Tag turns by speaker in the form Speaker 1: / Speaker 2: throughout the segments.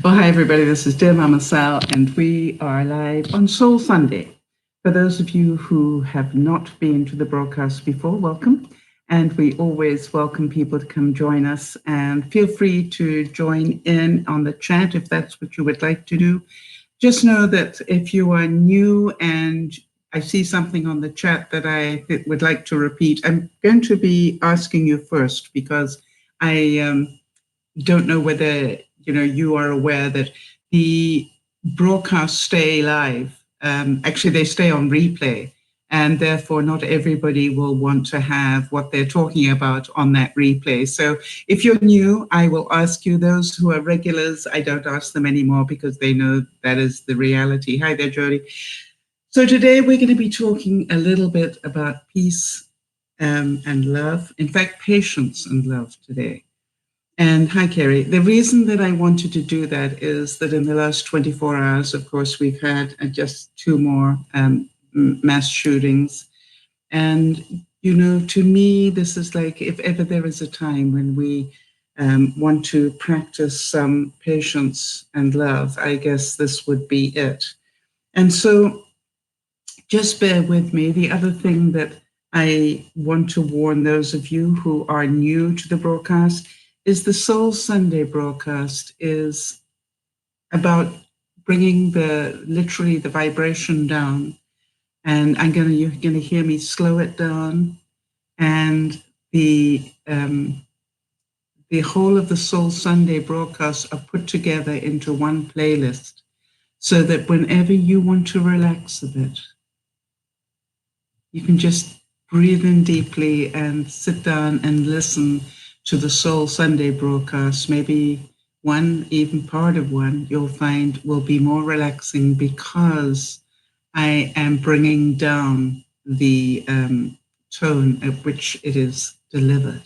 Speaker 1: Well, hi, everybody. This is DearMamaSal, and we are live on Soul Sunday. For those of you who have not been to the broadcast before, welcome. And we always welcome people to come join us. And feel free to join in on the chat if that's what you would like to do. Just know that if you are new and I see something on the chat that I would like to repeat, I'm going to be asking you first because I don't know whether you are aware that the broadcasts stay live. Actually, they stay on replay, and therefore not everybody will want to have what they're talking about on that replay. So if you're new, I will ask you. Those who are regulars, I don't ask them anymore because they know that is the reality. Hi there, Jody. So today we're going to be talking a little bit about peace and love. In fact, patience and love today. And hi, Kerry. The reason that I wanted to do that is that in the last 24 hours, of course, we've had just two more mass shootings. And, to me, this is like if ever there is a time when we want to practice some patience and love, I guess this would be it. And so just bear with me. The other thing that I want to warn those of you who are new to the broadcast is the Soul Sunday broadcast is about bringing literally the vibration down. And you're gonna hear me slow it down. And the whole of the Soul Sunday broadcasts are put together into one playlist so that whenever you want to relax a bit, you can just breathe in deeply and sit down and listen to the Soul Sunday broadcast. Maybe one, even part of one, you'll find will be more relaxing because I am bringing down the tone at which it is delivered.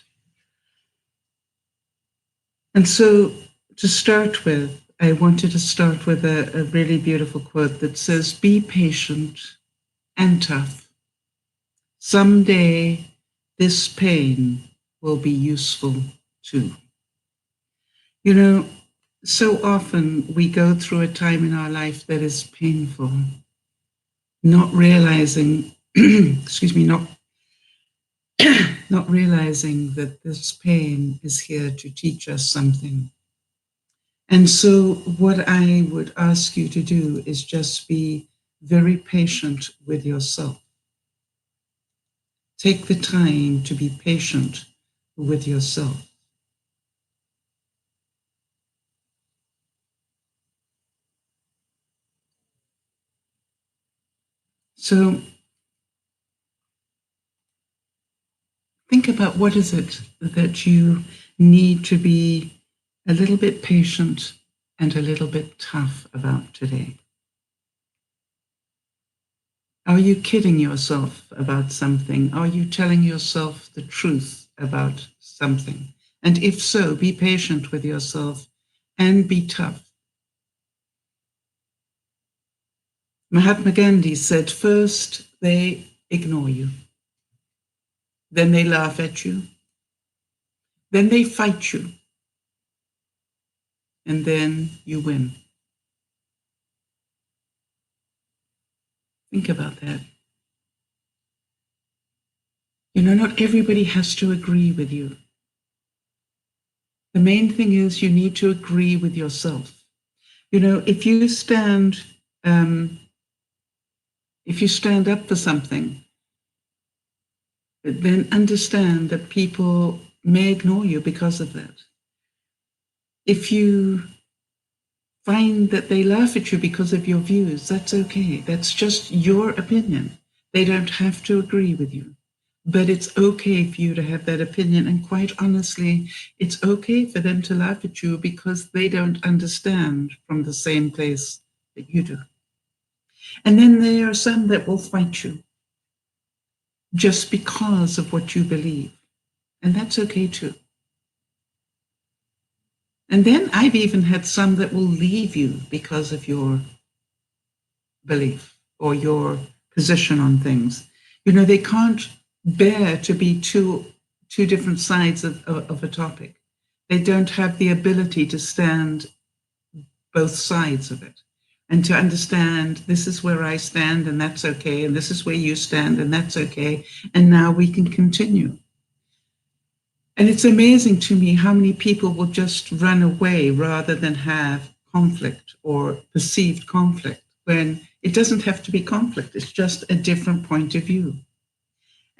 Speaker 1: And so to start with, I wanted to start with a really beautiful quote that says, "Be patient and tough. Someday this pain will be useful too." So often we go through a time in our life that is painful, not realizing, excuse me, not realizing that this pain is here to teach us something. And so what I would ask you to do is just be very patient with yourself. Take the time to be patient with yourself. So think about what is it that you need to be a little bit patient and a little bit tough about today. Are you kidding yourself about something? Are you telling yourself the truth about something? And if so, be patient with yourself and be tough. Mahatma Gandhi said, first they ignore you, then they laugh at you, then they fight you, and then you win. Think about that. Not everybody has to agree with you. The main thing is you need to agree with yourself. If you stand up for something, then understand that people may ignore you because of that. If you find that they laugh at you because of your views, that's okay. That's just your opinion. They don't have to agree with you. But it's okay for you to have that opinion. And quite honestly, it's okay for them to laugh at you because they don't understand from the same place that you do. And then there are some that will fight you just because of what you believe. And that's okay too. And then I've even had some that will leave you because of your belief or your position on things. They can't bear to be two different sides of a topic. They don't have the ability to stand both sides of it, and to understand this is where I stand and that's okay, and this is where you stand and that's okay, and now we can continue. And it's amazing to me how many people will just run away rather than have conflict or perceived conflict, when it doesn't have to be conflict. It's just a different point of view.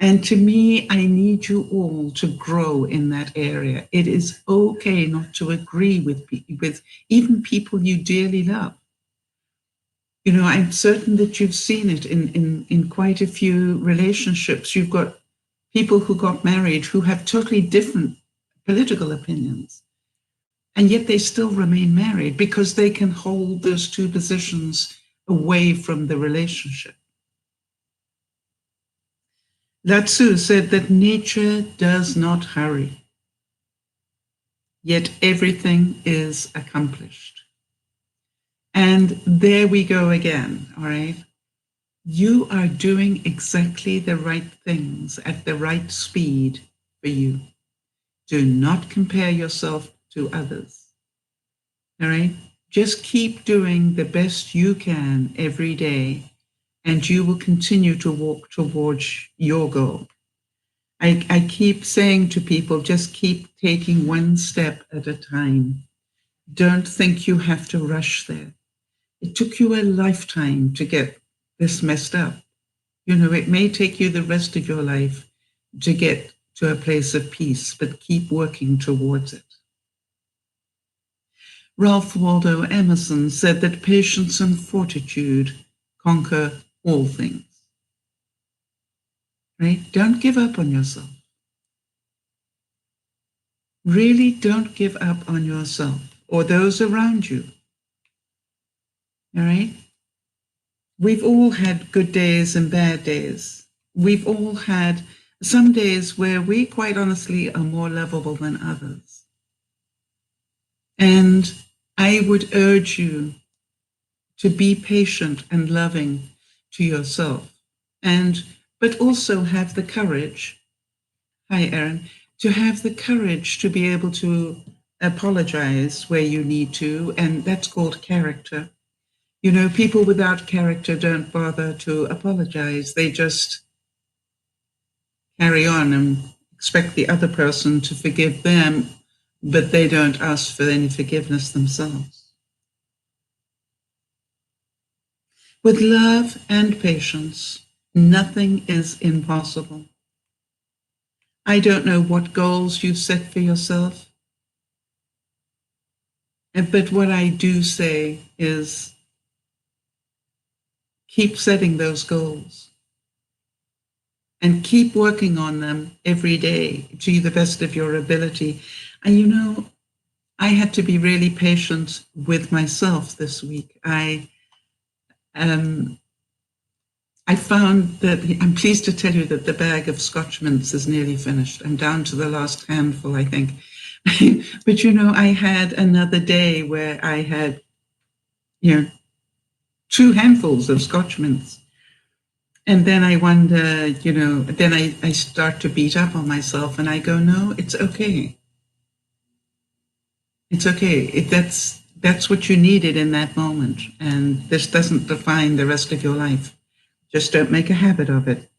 Speaker 1: And to me, I need you all to grow in that area. It is okay not to agree with even people you dearly love. You know, I'm certain that you've seen it in quite a few relationships. You've got people who got married who have totally different political opinions, and yet they still remain married because they can hold those two positions away from the relationship. Lao Tzu said that nature does not hurry, yet everything is accomplished. And there we go again, all right? You are doing exactly the right things at the right speed for you. Do not compare yourself to others, all right? Just keep doing the best you can every day, and you will continue to walk towards your goal. I keep saying to people, just keep taking one step at a time. Don't think you have to rush there. It took you a lifetime to get this messed up. You know, it may take you the rest of your life to get to a place of peace, but keep working towards it. Ralph Waldo Emerson said that patience and fortitude conquer all things. Right? Don't give up on yourself. Really don't give up on yourself or those around you. All right? We've all had good days and bad days. We've all had some days where we quite honestly are more lovable than others. And I would urge you to be patient and loving to yourself, but also have the courage, hi Erin, to have the courage to be able to apologize where you need to, and that's called character. You know, people without character don't bother to apologize. They just carry on and expect the other person to forgive them, but they don't ask for any forgiveness themselves. With love and patience, nothing is impossible. I don't know what goals you've set for yourself, but what I do say is keep setting those goals and keep working on them every day to the best of your ability. And you know, I had to be really patient with myself this week. I found that, I'm pleased to tell you that the bag of Scotch mints is nearly finished. I'm down to the last handful, I think. But, you know, I had another day where I had, 2 handfuls of Scotch mints. And then I wonder, then I start to beat up on myself and I go, no, it's okay. It's okay. That's what you needed in that moment. And this doesn't define the rest of your life. Just don't make a habit of it.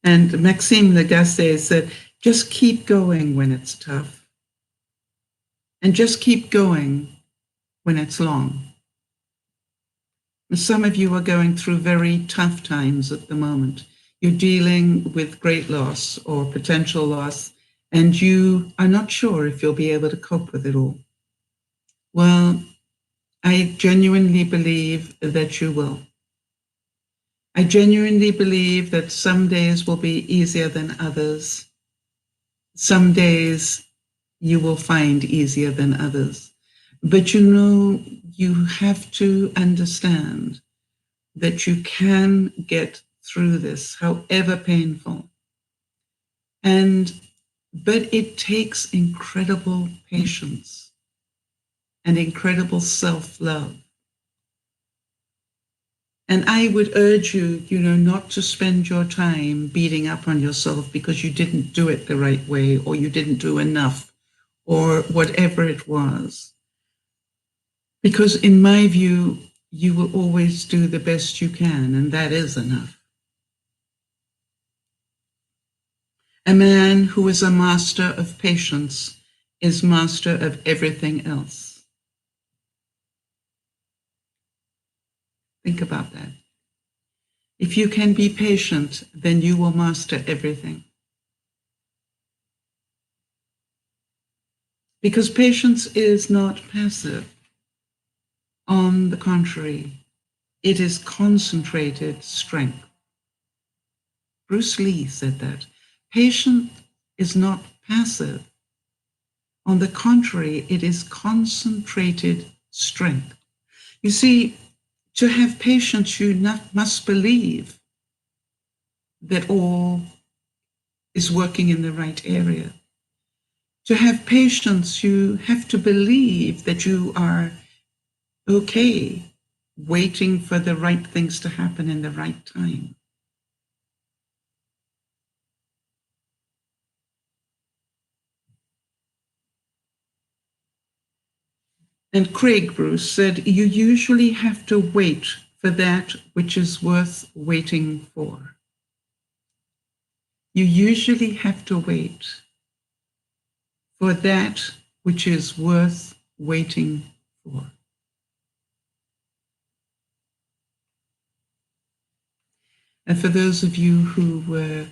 Speaker 1: And Maxime Lagacé said, just keep going when it's tough. And just keep going when it's long. Some of you are going through very tough times at the moment. You're dealing with great loss or potential loss, and you are not sure if you'll be able to cope with it all. Well, I genuinely believe that you will. I genuinely believe that some days will be easier than others. Some days you will find easier than others. But you know, you have to understand that you can get through this, however painful. But it takes incredible patience and incredible self-love. And I would urge you, not to spend your time beating up on yourself because you didn't do it the right way, or you didn't do enough, or whatever it was. Because in my view, you will always do the best you can, and that is enough. A man who is a master of patience is master of everything else. Think about that. If you can be patient, then you will master everything. Because patience is not passive. On the contrary, it is concentrated strength. Bruce Lee said that. Patience is not passive. On the contrary, it is concentrated strength. You see, to have patience, you must believe that all is working in the right area. To have patience, you have to believe that you are okay, waiting for the right things to happen in the right time. And Craig Bruce said, you usually have to wait for that which is worth waiting for. You usually have to wait for that which is worth waiting for. And for those of you who were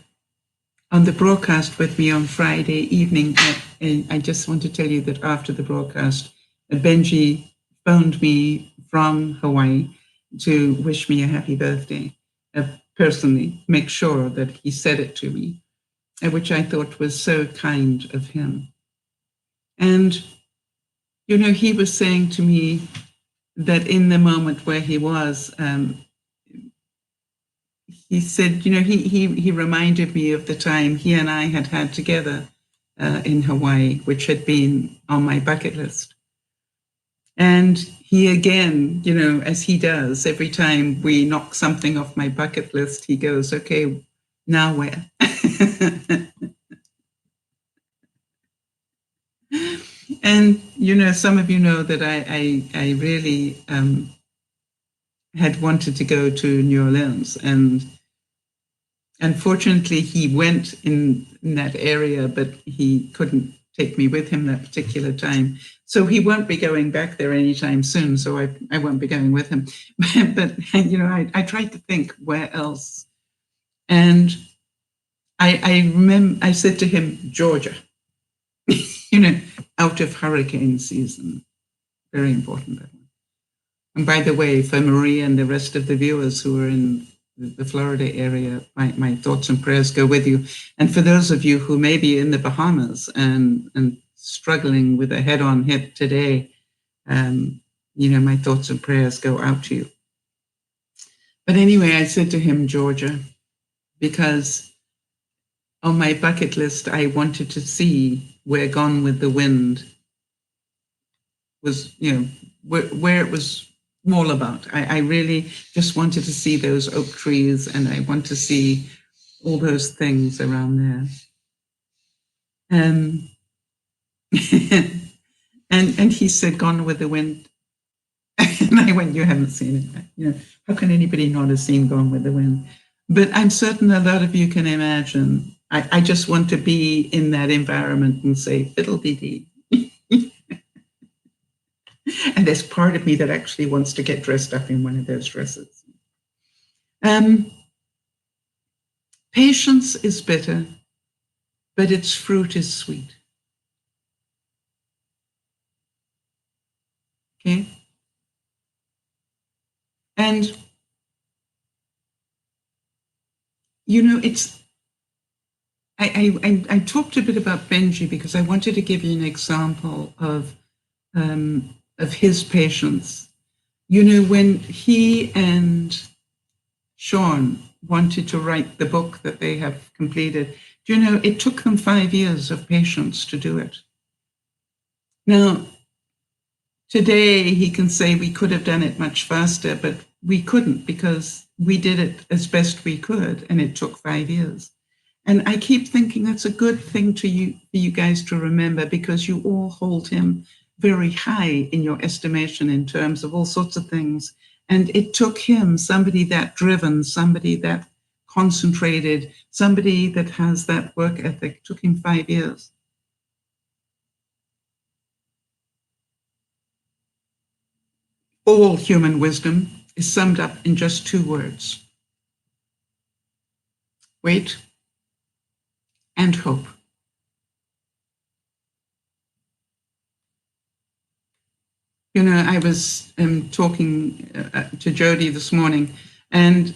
Speaker 1: on the broadcast with me on Friday evening, I just want to tell you that after the broadcast, Benji phoned me from Hawaii to wish me a happy birthday, personally, make sure that he said it to me, which I thought was so kind of him. And, you know, he was saying to me that in the moment where he was, he said, you know, he reminded me of the time he and I had together in Hawaii, which had been on my bucket list. And he again, you know, as he does, every time we knock something off my bucket list, he goes, okay, now where? And, you know, some of you know that I really had wanted to go to New Orleans. And unfortunately, he went in that area, but he couldn't take me with him that particular time. So he won't be going back there anytime soon. So I won't be going with him. But, you know, I tried to think where else. And I remember I said to him, Georgia, you know, out of hurricane season. Very important. And by the way, for Maria and the rest of the viewers who are in the Florida area, my thoughts and prayers go with you. And for those of you who may be in the Bahamas and struggling with a head-on hit today, you know, my thoughts and prayers go out to you. But anyway, I said to him, Georgia, because on my bucket list, I wanted to see where Gone with the Wind was, you know, where it was all about. I really just wanted to see those oak trees, and I want to see all those things around there. And he said, Gone with the Wind. And I went, you haven't seen it. You know, how can anybody not have seen Gone with the Wind? But I'm certain a lot of you can imagine. I just want to be in that environment and say, fiddle-dee-dee. And there's part of me that actually wants to get dressed up in one of those dresses. Patience is bitter, but its fruit is sweet. Okay? And, you know, I talked a bit about Benji because I wanted to give you an example of his patience. You know, when he and Sean wanted to write the book that they have completed, do you know, it took them 5 years of patience to do it. Now, today he can say we could have done it much faster, but we couldn't because we did it as best we could, and it took 5 years. And I keep thinking that's a good thing for you guys to remember, because you all hold him very high in your estimation in terms of all sorts of things. And it took him, somebody that driven, somebody that concentrated, somebody that has that work ethic, took him 5 years. All human wisdom is summed up in just 2 words: wait and hope. You know, I was talking to Jody this morning, and,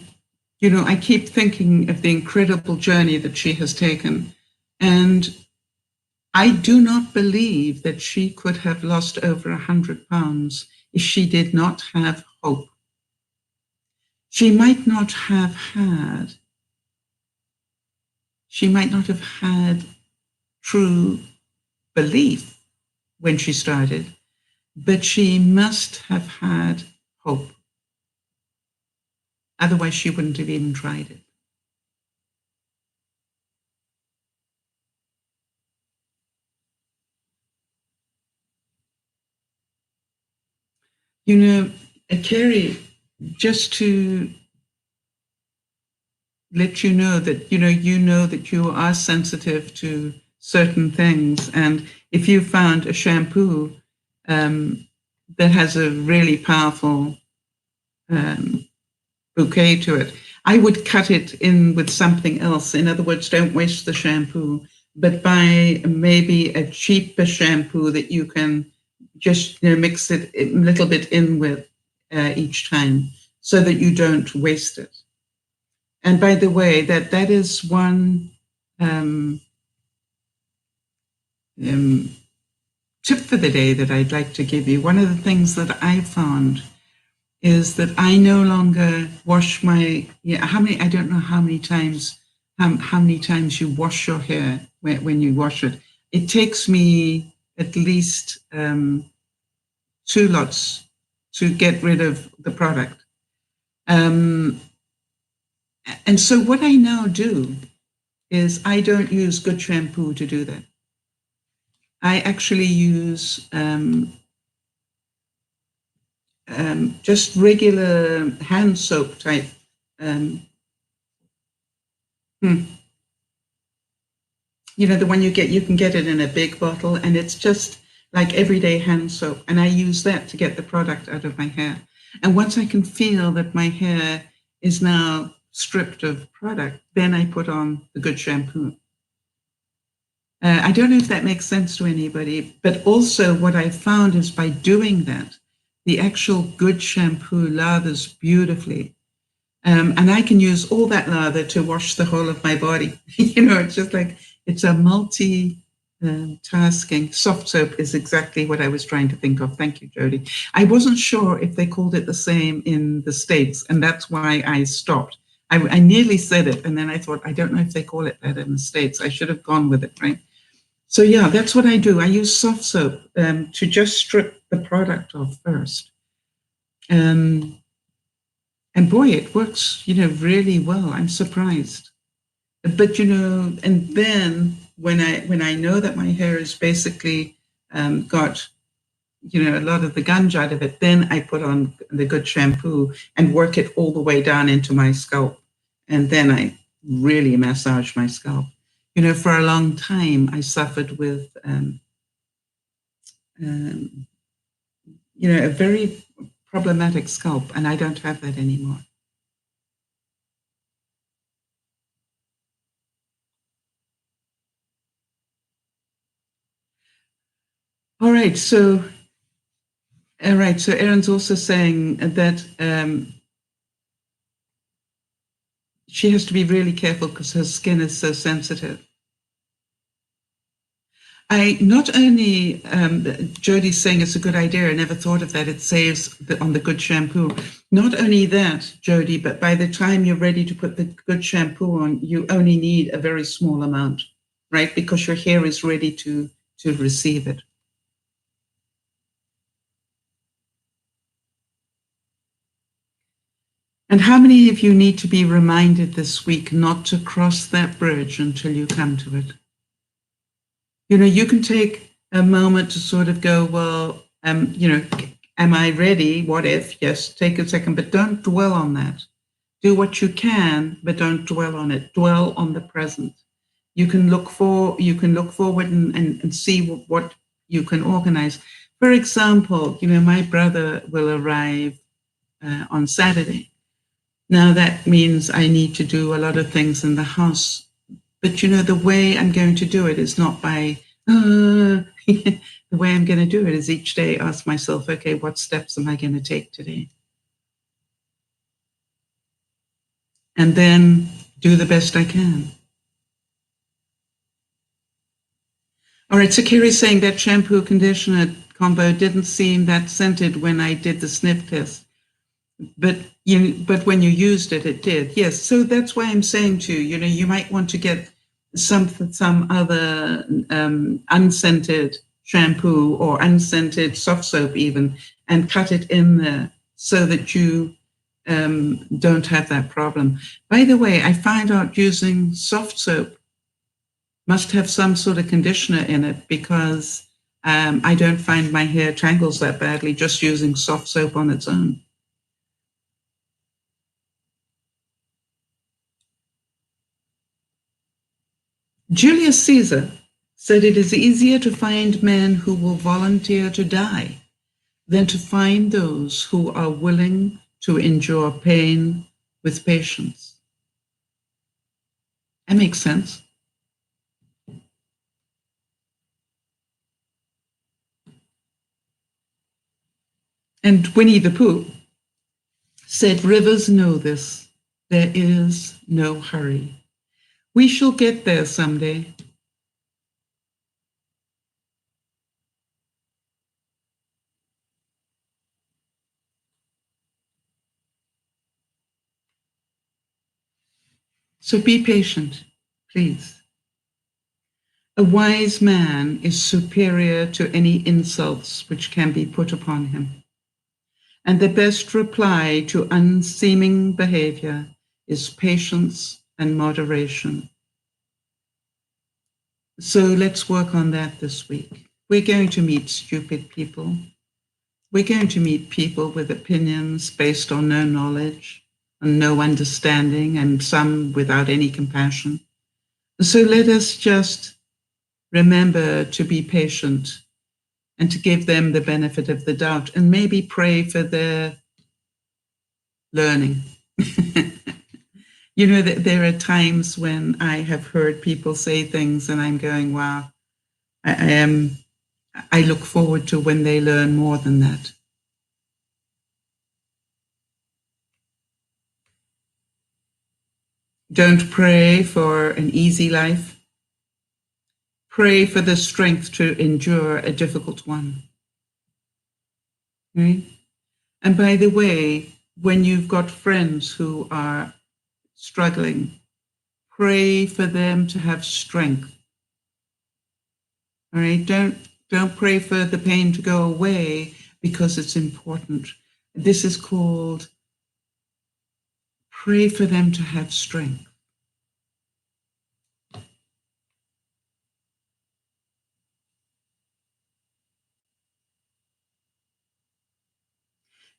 Speaker 1: you know, I keep thinking of the incredible journey that she has taken. And I do not believe that she could have lost over 100 pounds if she did not have hope. She might not have had true belief when she started, but she must have had hope. Otherwise, she wouldn't have even tried it. You know, Carrie, just to let you know that you are sensitive to certain things, and if you found a shampoo that has a really powerful bouquet to it, I would cut it in with something else. In other words, don't waste the shampoo, but buy maybe a cheaper shampoo that you can just mix it a little bit in with each time, so that you don't waste it. And by the way, that is one tip for the day that I'd like to give you. One of the things that I found is that I no longer wash my, I don't know how many times you wash your hair when you wash it. It takes me at least 2 lots to get rid of the product. And so what I now do is I don't use good shampoo to do that. I actually use just regular hand soap type. You know, the one you can get it in a big bottle, and it's just like everyday hand soap. And I use that to get the product out of my hair. And once I can feel that my hair is now stripped of product, then I put on the good shampoo. I don't know if that makes sense to anybody, but also what I found is by doing that, the actual good shampoo lathers beautifully. And I can use all that lather to wash the whole of my body. You know, it's just like, it's a multi-tasking. Soft soap is exactly what I was trying to think of. Thank you, Jody. I wasn't sure if they called it the same in the States, and that's why I stopped. I nearly said it, and then I thought, I don't know if they call it that in the States. I should have gone with it, right? So yeah, that's what I do. I use soft soap to just strip the product off first. And boy, it works, really well. I'm surprised. But, and then when I know that my hair is basically got, a lot of the gunge out of it, then I put on the good shampoo and work it all the way down into my scalp. And then I really massage my scalp. For a long time, I suffered with, a very problematic scalp, and I don't have that anymore. All right, so Erin's also saying that she has to be really careful because her skin is so sensitive. Not only, Jody's saying it's a good idea, I never thought of that, it saves on the good shampoo. Not only that, Jody, but by the time you're ready to put the good shampoo on, you only need a very small amount, right? Because your hair is ready to receive it. And how many of you need to be reminded this week not to cross that bridge until you come to it? You know, you can take a moment to sort of go, well, you know, am I ready? What if? Yes, take a second, but don't dwell on that. Do what you can, but don't dwell on it. Dwell on the present. You can look forward and see what you can organize. For example, you know, my brother will arrive on Saturday. Now that means I need to do a lot of things in the house. But you know, the way I'm going to do it is not by, the way I'm going to do it is each day ask myself, okay, what steps am I going to take today? And then do the best I can. All right, so Kiri's saying that shampoo conditioner combo didn't seem that scented when I did the sniff test. But when you used it, it did. Yes, so that's why I'm saying to you, you know, you might want to get some other unscented shampoo or unscented soft soap even, and cut it in there so that you don't have that problem. By the way, I find out using soft soap must have some sort of conditioner in it, because I don't find my hair tangles that badly just using soft soap on its own. Julius Caesar said it is easier to find men who will volunteer to die than to find those who are willing to endure pain with patience. That makes sense. And Winnie the Pooh said, rivers know this. There is no hurry. We shall get there someday. So be patient, please. A wise man is superior to any insults which can be put upon him. And the best reply to unseeming behavior is patience and moderation. So let's work on that this week. We're going to meet stupid people. We're going to meet people with opinions based on no knowledge and no understanding, and some without any compassion. So let us just remember to be patient and to give them the benefit of the doubt, and maybe pray for their learning. You know, that there are times when I have heard people say things and I'm going, wow, I look forward to when they learn more than that. Don't pray for an easy life. Pray for the strength to endure a difficult one. Right? And by the way, when you've got friends who are struggling, pray for them to have strength. All right? Don't pray for the pain to go away because it's important. This is called pray for them to have strength.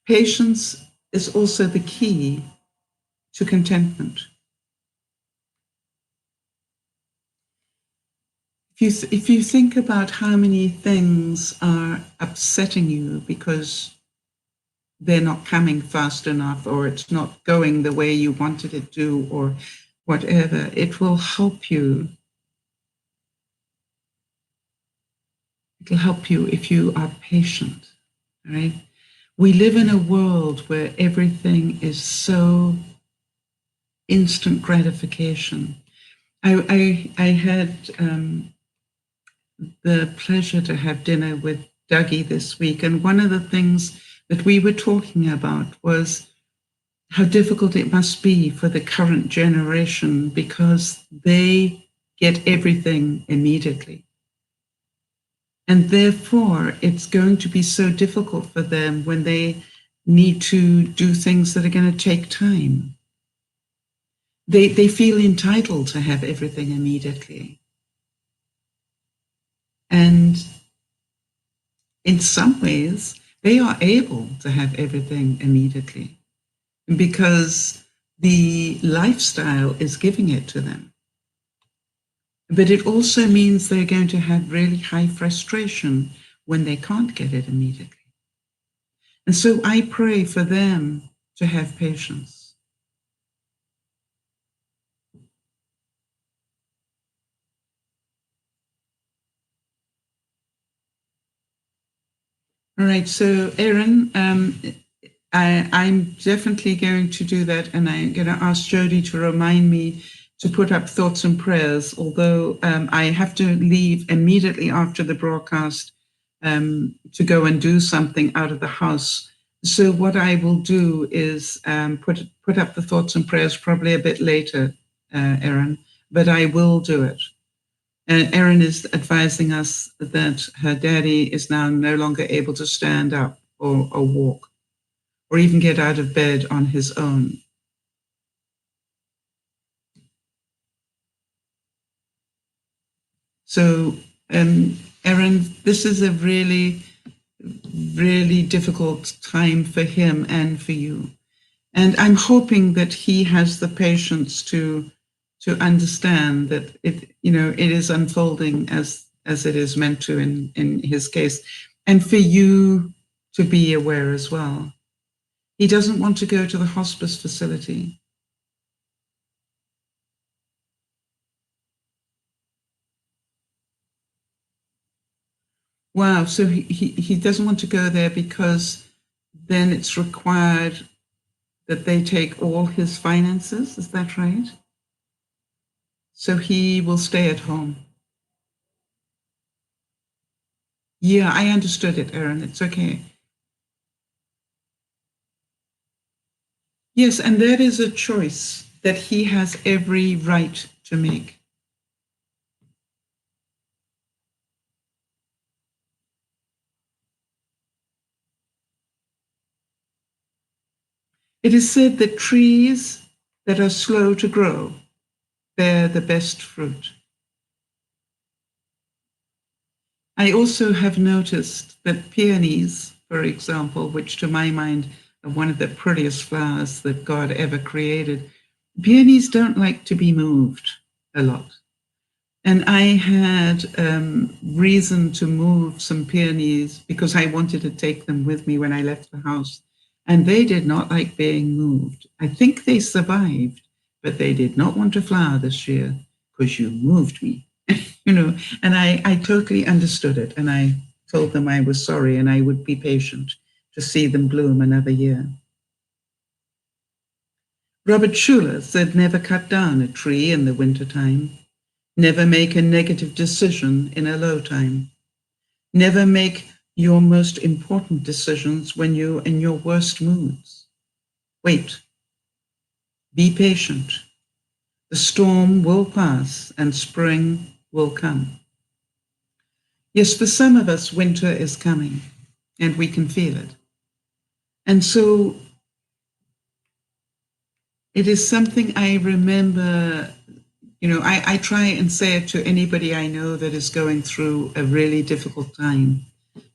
Speaker 1: Patience is also the key to contentment. If you think about how many things are upsetting you because they're not coming fast enough, or it's not going the way you wanted it to, or whatever, it will help you. It'll help you if you are patient, right? We live in a world where everything is so instant gratification. I had the pleasure to have dinner with Dougie this week, and one of the things that we were talking about was how difficult it must be for the current generation because they get everything immediately. And therefore, it's going to be so difficult for them when they need to do things that are going to take time. They feel entitled to have everything immediately. And in some ways, they are able to have everything immediately because the lifestyle is giving it to them. But it also means they're going to have really high frustration when they can't get it immediately. And so I pray for them to have patience. All right, so Erin, I'm definitely going to do that, and I'm going to ask Jody to remind me to put up thoughts and prayers, although I have to leave immediately after the broadcast to go and do something out of the house. So what I will do is put up the thoughts and prayers probably a bit later, Erin, but I will do it. Erin is advising us that her daddy is now no longer able to stand up or walk or even get out of bed on his own. So, Erin, this is a really, really difficult time for him and for you. And I'm hoping that he has the patience to understand that it is unfolding as it is meant to in his case, and for you to be aware as well. He doesn't want to go to the hospice facility. Wow, so he doesn't want to go there because then it's required that they take all his finances, is that right? So he will stay at home. Yeah, I understood it, Erin. It's okay. Yes, and that is a choice that he has every right to make. It is said that trees that are slow to grow bear the best fruit. I also have noticed that peonies, for example, which to my mind are one of the prettiest flowers that God ever created, peonies don't like to be moved a lot. And I had reason to move some peonies because I wanted to take them with me when I left the house. And they did not like being moved. I think they survived, but they did not want to flower this year because you moved me. And I totally understood it. And I told them I was sorry and I would be patient to see them bloom another year. Robert Schuller said, never cut down a tree in the wintertime. Never make a negative decision in a low time. Never make your most important decisions when you're in your worst moods. Wait. Be patient. The storm will pass and spring will come. Yes, for some of us, winter is coming and we can feel it. And so it is something I remember, I try and say it to anybody I know that is going through a really difficult time.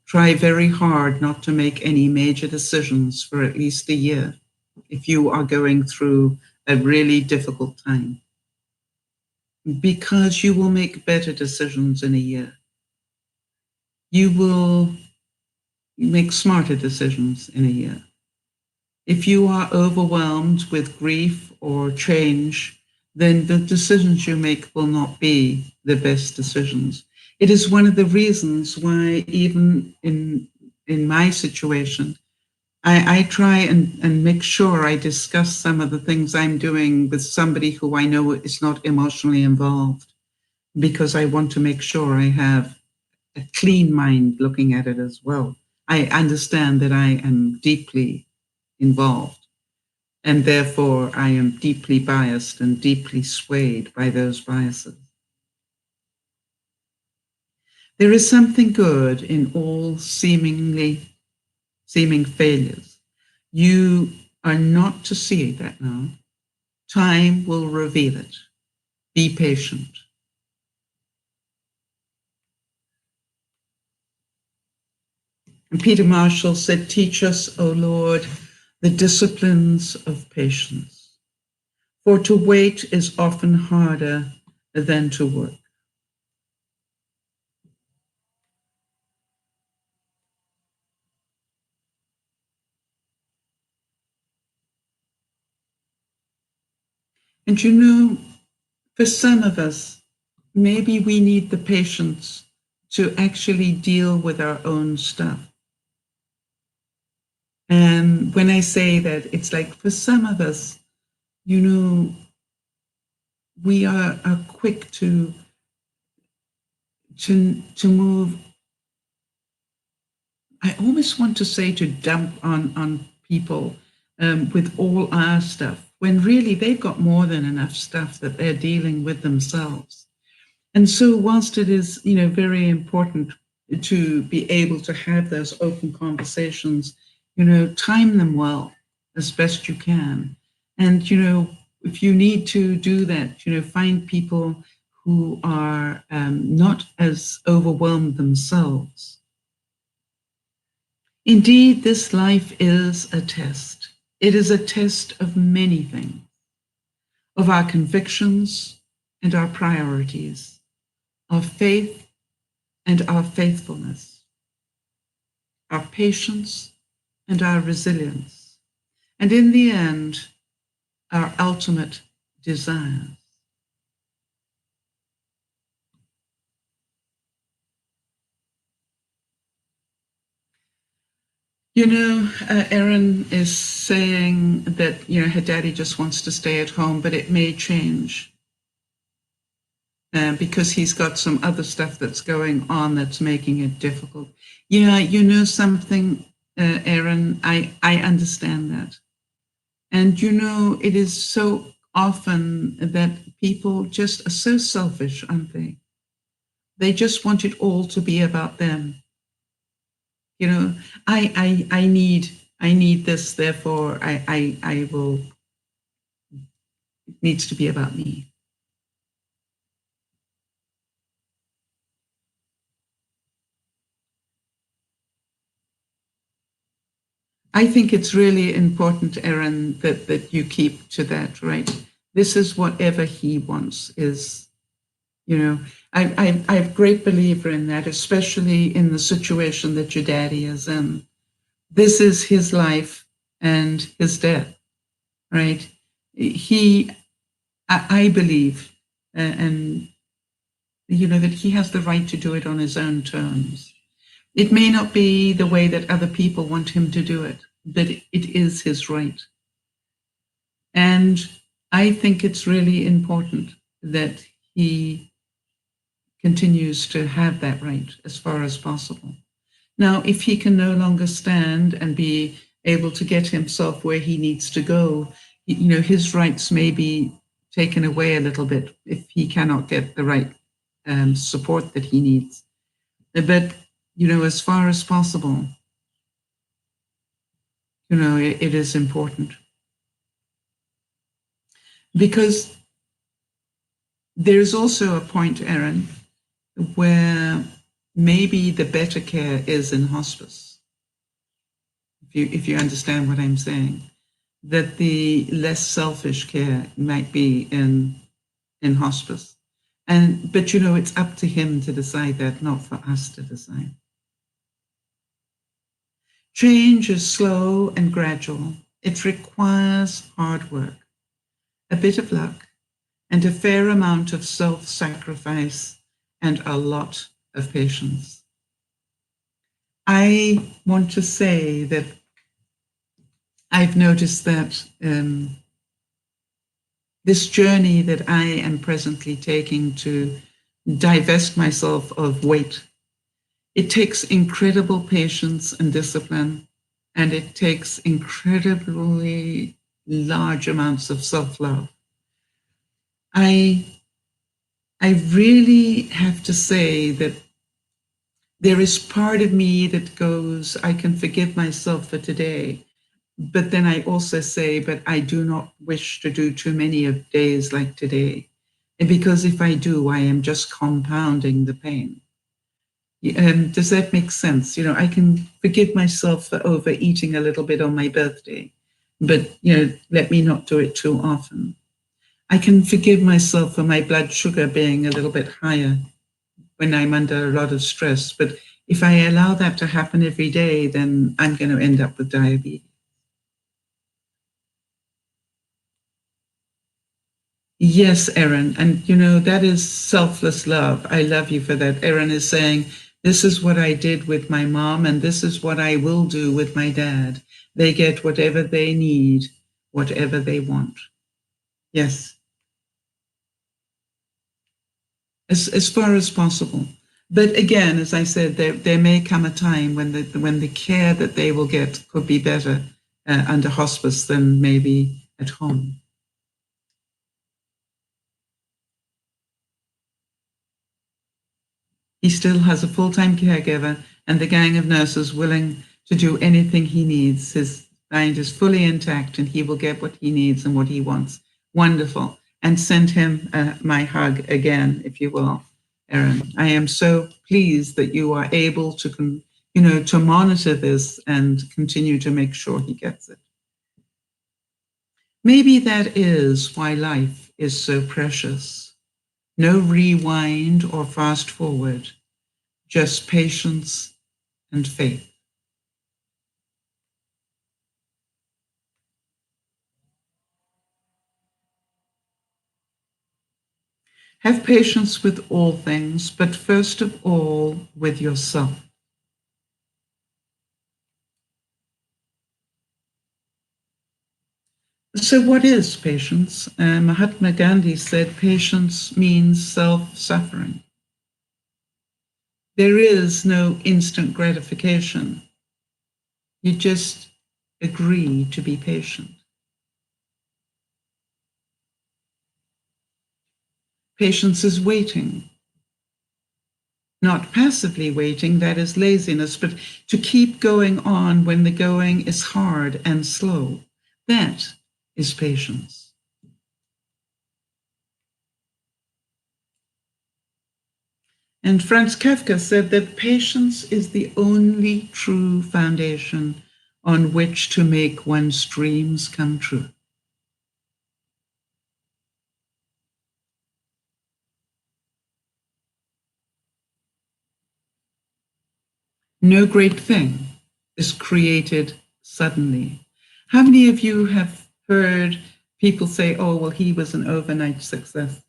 Speaker 1: Try very hard not to make any major decisions for at least a year if you are going through a really difficult time, because you will make better decisions in a year. You will make smarter decisions in a year. If you are overwhelmed with grief or change, then the decisions you make will not be the best decisions. It is one of the reasons why even in my situation, I try and make sure I discuss some of the things I'm doing with somebody who I know is not emotionally involved, because I want to make sure I have a clean mind looking at it as well. I understand that I am deeply involved, and therefore I am deeply biased and deeply swayed by those biases. There is something good in all seeming failures. You are not to see that now. Time will reveal it. Be patient. And Peter Marshall said, teach us, O Lord, the disciplines of patience. For to wait is often harder than to work. And you know, for some of us, maybe we need the patience to actually deal with our own stuff. And when I say that, it's like for some of us, you know, we are quick to move. I almost want to say to dump on people with all our stuff, when really they've got more than enough stuff that they're dealing with themselves. And so whilst it is, you know, very important to be able to have those open conversations, you know, time them well as best you can. And, you know, if you need to do that, you know, find people who are not as overwhelmed themselves. Indeed, this life is a test. It is a test of many things, of our convictions and our priorities, our faith and our faithfulness, our patience and our resilience, and in the end, our ultimate desires. You know, Erin is saying that, you know, her daddy just wants to stay at home, but it may change because he's got some other stuff that's going on that's making it difficult. Yeah, you know something, Erin, I understand that. And, you know, it is so often that people just are so selfish, aren't they? They just want it all to be about them. You know, I need this, therefore I will, it needs to be about me. I think it's really important, Erin, that you keep to that, right? This is whatever he wants is, you know, I'm a great believer in that, especially in the situation that your daddy is in. This is his life and his death, right? I believe, and you know, that he has the right to do it on his own terms. It may not be the way that other people want him to do it, but it is his right. And I think it's really important that he continues to have that right as far as possible. Now, if he can no longer stand and be able to get himself where he needs to go, you know, his rights may be taken away a little bit if he cannot get the right support that he needs. But, you know, as far as possible, you know, it is important. Because there's also a point, Erin, where maybe the better care is in hospice. If you understand what I'm saying, that the less selfish care might be in hospice. But you know, it's up to him to decide that, not for us to decide. Change is slow and gradual. It requires hard work, a bit of luck, and a fair amount of self-sacrifice and a lot of patience. I want to say that I've noticed that this journey that I am presently taking to divest myself of weight, it takes incredible patience and discipline, and it takes incredibly large amounts of self-love. I really have to say that there is part of me that goes, I can forgive myself for today, But then I also say, but I do not wish to do too many of days like today. And because if I do, I am just compounding the pain. Does that make sense? I can forgive myself for overeating a little bit on my birthday, but, let me not do it too often. I can forgive myself for my blood sugar being a little bit higher when I'm under a lot of stress. But if I allow that to happen every day, then I'm going to end up with diabetes. Yes, Erin. And, that is selfless love. I love you for that. Erin is saying, this is what I did with my mom, and this is what I will do with my dad. They get whatever they need, whatever they want. Yes. As far as possible. But again, as I said, there may come a time when the care that they will get could be better under hospice than maybe at home. He still has a full-time caregiver and the gang of nurses willing to do anything he needs. His mind is fully intact and he will get what he needs and what he wants. Wonderful. And send him my hug again, if you will, Erin. I am so pleased that you are able to, to monitor this and continue to make sure he gets it. Maybe that is why life is so precious. No rewind or fast forward, just patience and faith. Have patience with all things, but first of all with yourself. So what is patience? Mahatma Gandhi said patience means self-suffering. There is no instant gratification. You just agree to be patient. Patience is waiting. Not passively waiting, that is laziness, but to keep going on when the going is hard and slow. That is patience. And Franz Kafka said that patience is the only true foundation on which to make one's dreams come true. No great thing is created suddenly. How many of you have heard people say, oh, well, he was an overnight success?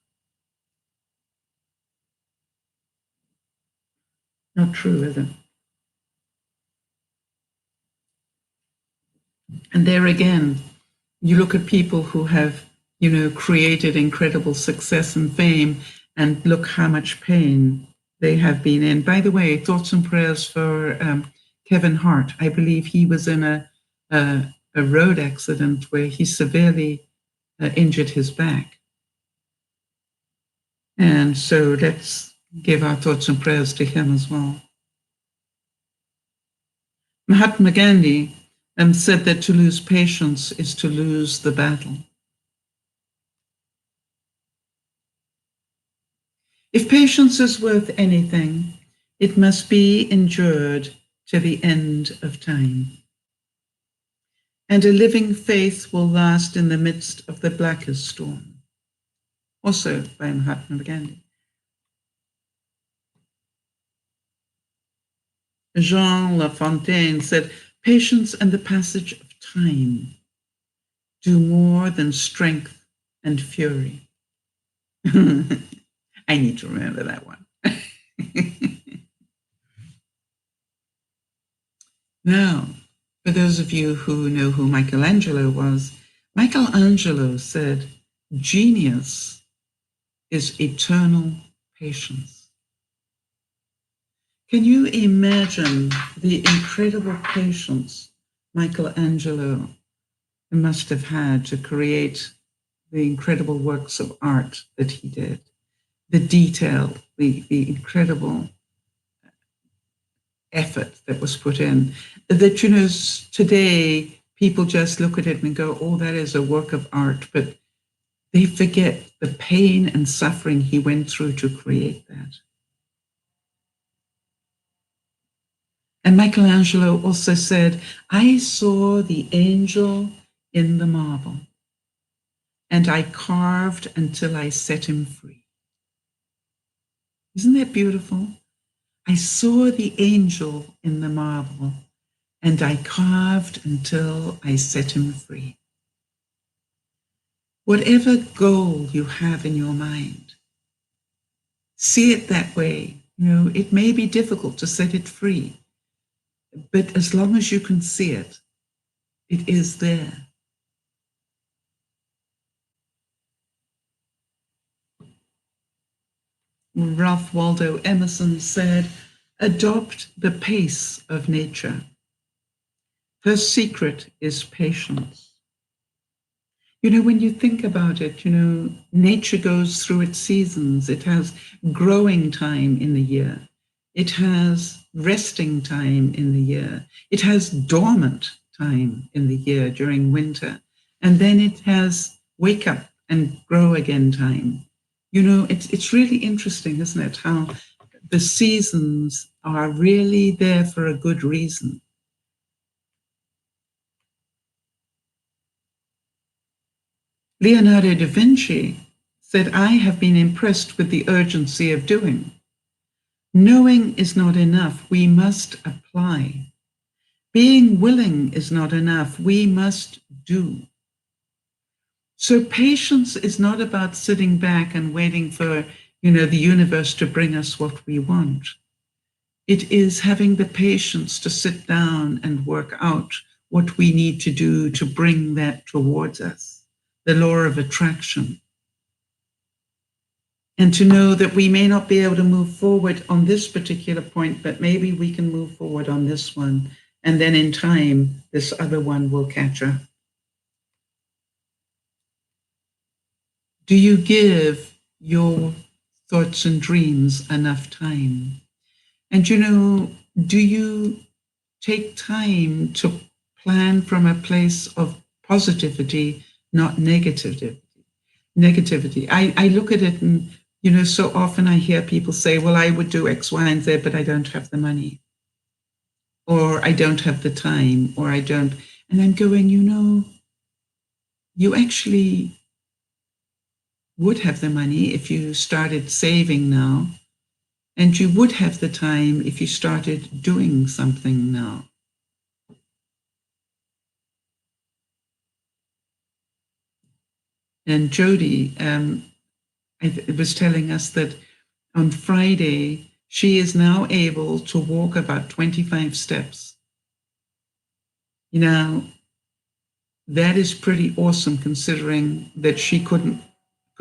Speaker 1: Not true, is it? And there again, you look at people who have, created incredible success and fame, and look how much pain they have been in. By the way, thoughts and prayers for Kevin Hart. I believe he was in a road accident where he severely injured his back. And so let's give our thoughts and prayers to him as well. Mahatma Gandhi said that to lose patience is to lose the battle. If patience is worth anything, it must be endured to the end of time. And a living faith will last in the midst of the blackest storm. Also by Mahatma Gandhi. Jean La Fontaine said, patience and the passage of time do more than strength and fury. I need to remember that one. Now, for those of you who know who Michelangelo was, Michelangelo said, genius is eternal patience. Can you imagine the incredible patience Michelangelo must have had to create the incredible works of art that he did? The detail, the incredible effort that was put in, that, today people just look at it and go, oh, that is a work of art, but they forget the pain and suffering he went through to create that. And Michelangelo also said, I saw the angel in the marble, and I carved until I set him free. Isn't that beautiful? I saw the angel in the marble, and I carved until I set him free. Whatever goal you have in your mind, see it that way. You know, it may be difficult to set it free, but as long as you can see it, it is there. Ralph Waldo Emerson said, adopt the pace of nature. Her secret is patience. You know, when you think about it, you know, nature goes through its seasons. It has growing time in the year. It has resting time in the year. It has dormant time in the year during winter. And then it has wake up and grow again time. You know, it's really interesting, isn't it, how the seasons are really there for a good reason. Leonardo da Vinci said, I have been impressed with the urgency of doing. Knowing is not enough, we must apply. Being willing is not enough, we must do. So patience is not about sitting back and waiting for, you know, the universe to bring us what we want. It is having the patience to sit down and work out what we need to do to bring that towards us. The law of attraction. And to know that we may not be able to move forward on this particular point, but maybe we can move forward on this one. And then in time, this other one will catch up. Do you give your thoughts and dreams enough time? And, you know, do you take time to plan from a place of positivity, not negativity? I look at it and, you know, so often I hear people say, well, I would do X, Y, and Z, but I don't have the money. Or I don't have the time, or I don't. And I'm going, you know, you actually would have the money if you started saving now, and you would have the time if you started doing something now. And Jody was telling us that on Friday, she is now able to walk about 25 steps. You know, that is pretty awesome considering that she could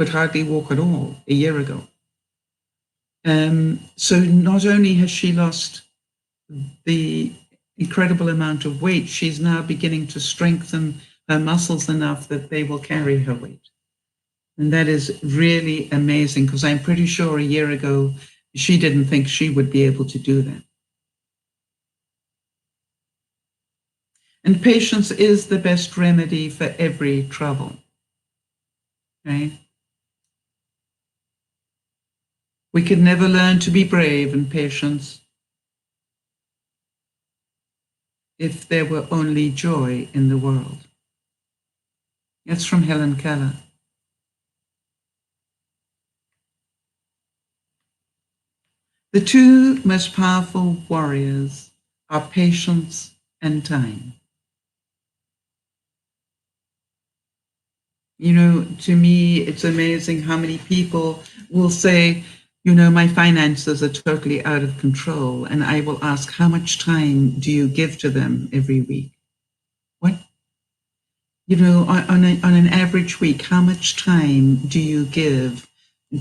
Speaker 1: hardly walk at all a year ago. So not only has she lost the incredible amount of weight, she's now beginning to strengthen her muscles enough that they will carry her weight. And that is really amazing, because I'm pretty sure a year ago, she didn't think she would be able to do that. And patience is the best remedy for every trouble, right? We could never learn to be brave and patient if there were only joy in the world. That's from Helen Keller. The two most powerful warriors are patience and time. You know, to me, it's amazing how many people will say, you know, my finances are totally out of control. And I will ask, how much time do you give to them every week? What? You know, on an average week, how much time do you give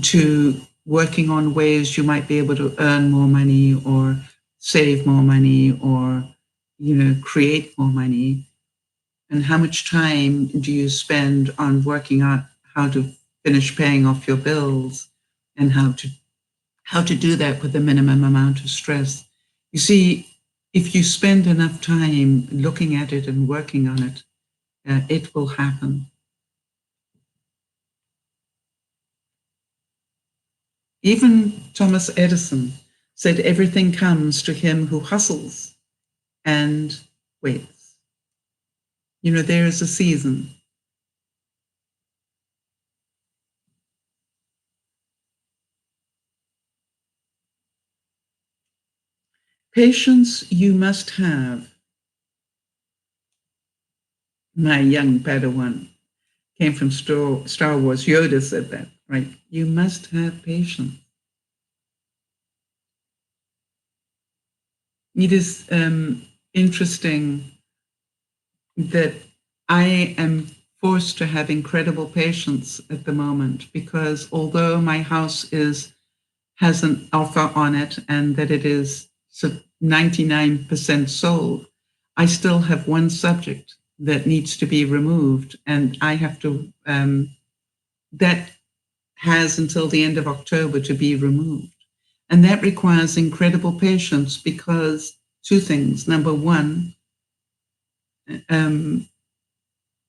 Speaker 1: to working on ways you might be able to earn more money or save more money or, you know, create more money? And how much time do you spend on working out how to finish paying off your bills and how to do that with the minimum amount of stress? You see, if you spend enough time looking at it and working on it, it will happen. Even Thomas Edison said everything comes to him who hustles and waits. You know, there is a season. Patience you must have. My young Padawan came from Star Wars. Yoda said that, right? You must have patience. It is interesting that I am forced to have incredible patience at the moment, because although my house has an offer on it and that it is 99% sold, I still have one subject that needs to be removed, and I have to, that has until the end of October to be removed. And that requires incredible patience, because two things. Number one,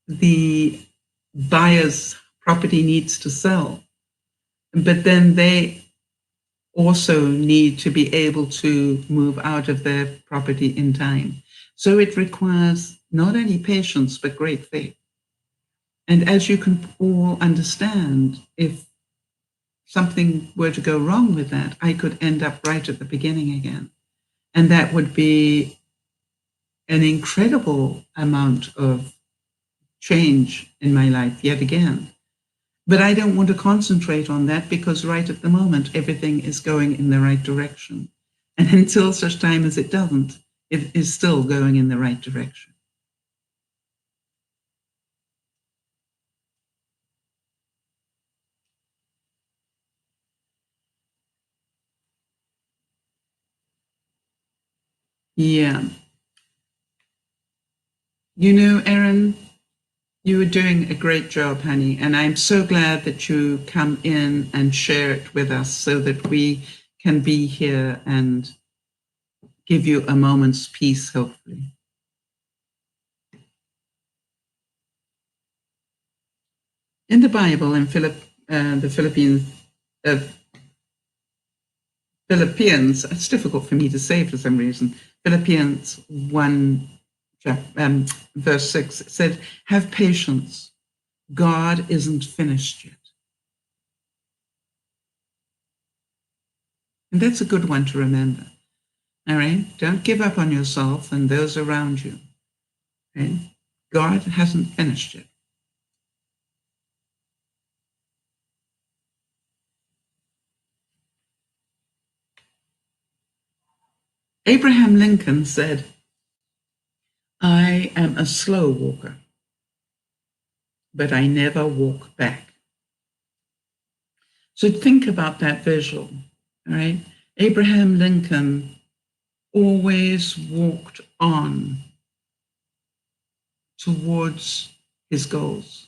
Speaker 1: the buyer's property needs to sell, but then they also need to be able to move out of their property in time. So it requires not only patience, but great faith. And as you can all understand, if something were to go wrong with that, I could end up right at the beginning again. And that would be an incredible amount of change in my life yet again. But I don't want to concentrate on that, because right at the moment, everything is going in the right direction. And until such time as it doesn't, it is still going in the right direction. Yeah. You know, Erin, you were doing a great job, honey. And I'm so glad that you come in and share it with us so that we can be here and give you a moment's peace, hopefully. In the Bible, in the Philippians, it's difficult for me to say for some reason, Philippians 1, verse 6, it said, have patience. God isn't finished yet. And that's a good one to remember. All right? Don't give up on yourself and those around you. Okay? God hasn't finished yet. Abraham Lincoln said, I am a slow walker, but I never walk back. So think about that visual, all right? Abraham Lincoln always walked on towards his goals,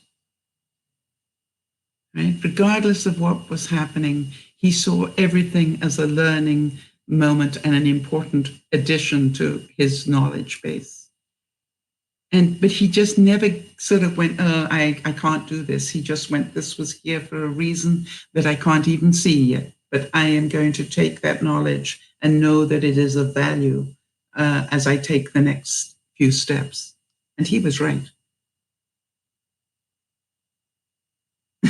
Speaker 1: right? Regardless of what was happening, he saw everything as a learning moment and an important addition to his knowledge base. But he just never sort of went, oh, I can't do this. He just went, this was here for a reason that I can't even see yet. But I am going to take that knowledge and know that it is of value as I take the next few steps. And he was right.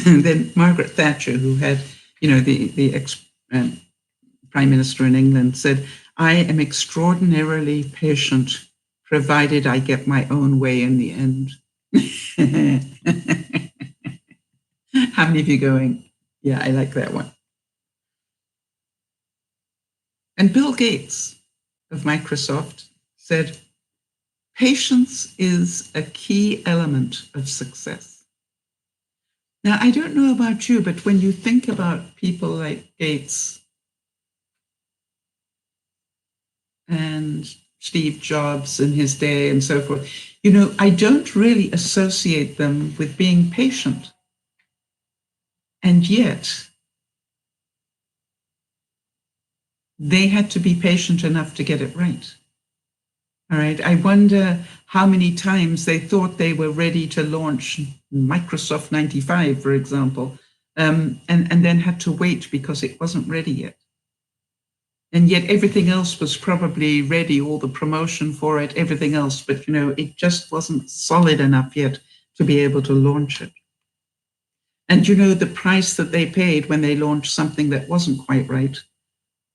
Speaker 1: And then Margaret Thatcher, who had, you know, the ex-prime minister in England, said, I am extraordinarily patient, provided I get my own way in the end. How many of you going, yeah, I like that one? And Bill Gates of Microsoft said, patience is a key element of success. Now, I don't know about you, but when you think about people like Gates and Steve Jobs in his day and so forth, you know, I don't really associate them with being patient. And yet, they had to be patient enough to get it right. All right. I wonder how many times they thought they were ready to launch Microsoft 95, for example, and then had to wait because it wasn't ready yet. And yet everything else was probably ready, all the promotion for it, everything else. But, it just wasn't solid enough yet to be able to launch it. And, the price that they paid when they launched something that wasn't quite right,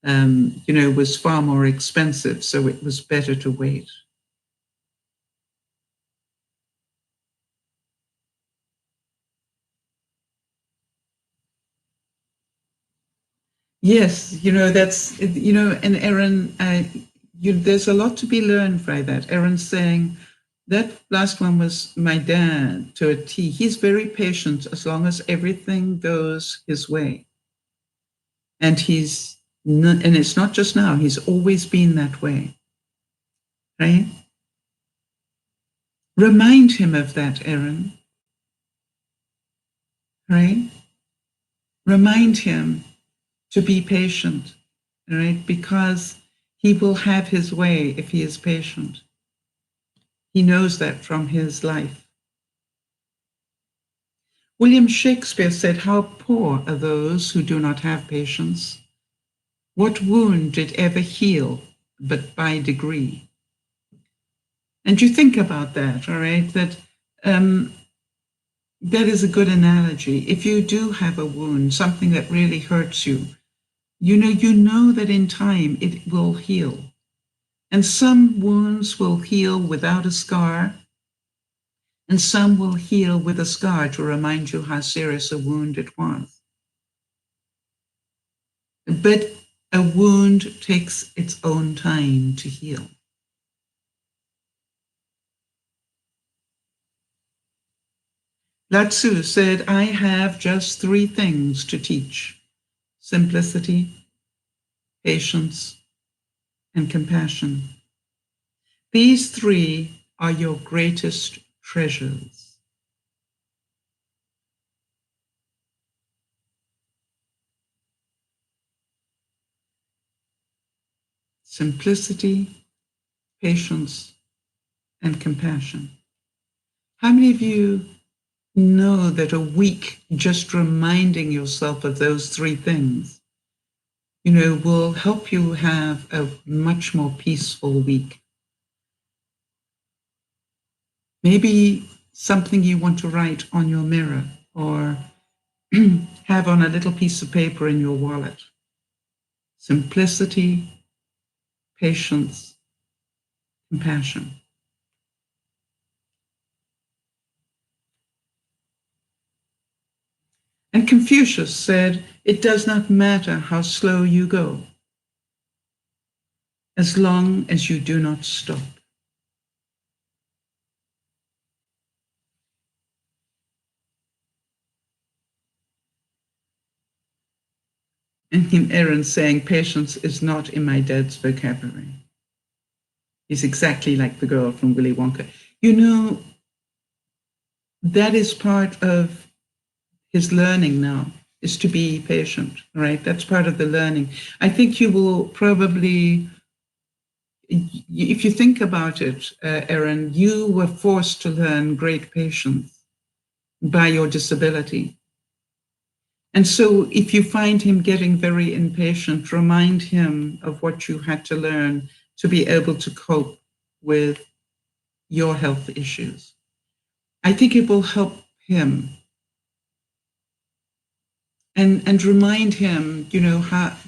Speaker 1: was far more expensive. So it was better to wait. Yes, that's, and Erin, there's a lot to be learned by that. Erin's saying that last one was my dad to a T. He's very patient as long as everything goes his way. And and it's not just now, he's always been that way, right? Remind him of that, Erin, right? Remind him to be patient, right? Because he will have his way if he is patient. He knows that from his life. William Shakespeare said, "How poor are those who do not have patience? What wound did ever heal but by degree?" And you think about that, all right? That is a good analogy. If you do have a wound, something that really hurts you, you know that in time it will heal. And some wounds will heal without a scar, and some will heal with a scar to remind you how serious a wound it was. But a wound takes its own time to heal. Lao Tzu said, "I have just 3 things to teach: simplicity, patience, and compassion. These 3 are your greatest treasures." Simplicity, patience, and compassion. How many of you know that a week just reminding yourself of those 3 things, will help you have a much more peaceful week? Maybe something you want to write on your mirror or have on a little piece of paper in your wallet. Simplicity, patience, compassion. And Confucius said, "It does not matter how slow you go, as long as you do not stop." And Kim Aaron saying, "Patience is not in my dad's vocabulary." He's exactly like the girl from Willy Wonka. That is part of his learning now, is to be patient, right? That's part of the learning. I think you will probably, if you think about it, Erin, you were forced to learn great patience by your disability. And so if you find him getting very impatient, remind him of what you had to learn to be able to cope with your health issues. I think it will help him. And remind him,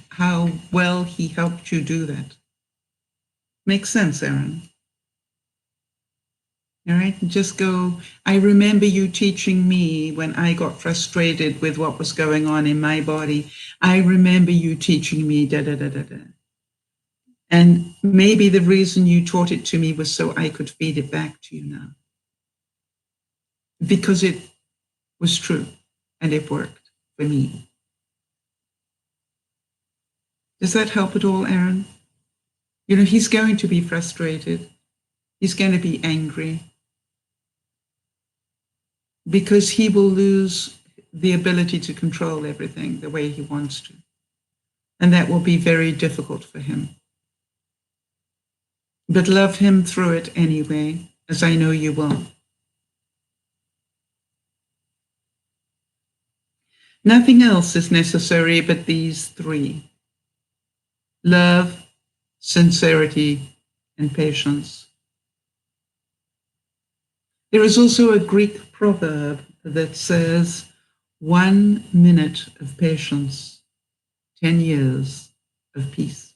Speaker 1: how well he helped you do that. Makes sense, Erin? All right, just go, "I remember you teaching me when I got frustrated with what was going on in my body. I remember you teaching me da da da da da. And maybe the reason you taught it to me was so I could feed it back to you now. Because it was true and it worked for me." Does that help at all, Erin? He's going to be frustrated. He's going to be angry because he will lose the ability to control everything the way he wants to. And that will be very difficult for him. but love him through it anyway, as I know you will. Nothing else is necessary but these three: love, sincerity, and patience. There is also a Greek proverb that says, 1 minute of patience, 10 years of peace.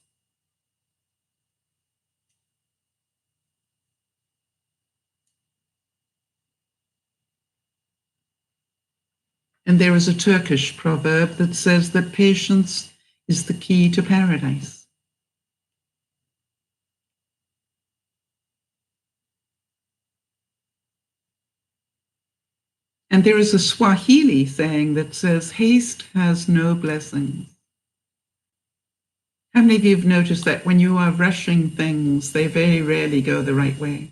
Speaker 1: And there is a Turkish proverb that says that patience is the key to paradise. And there is a Swahili saying that says, haste has no blessings. How many of you have noticed that when you are rushing things, they very rarely go the right way?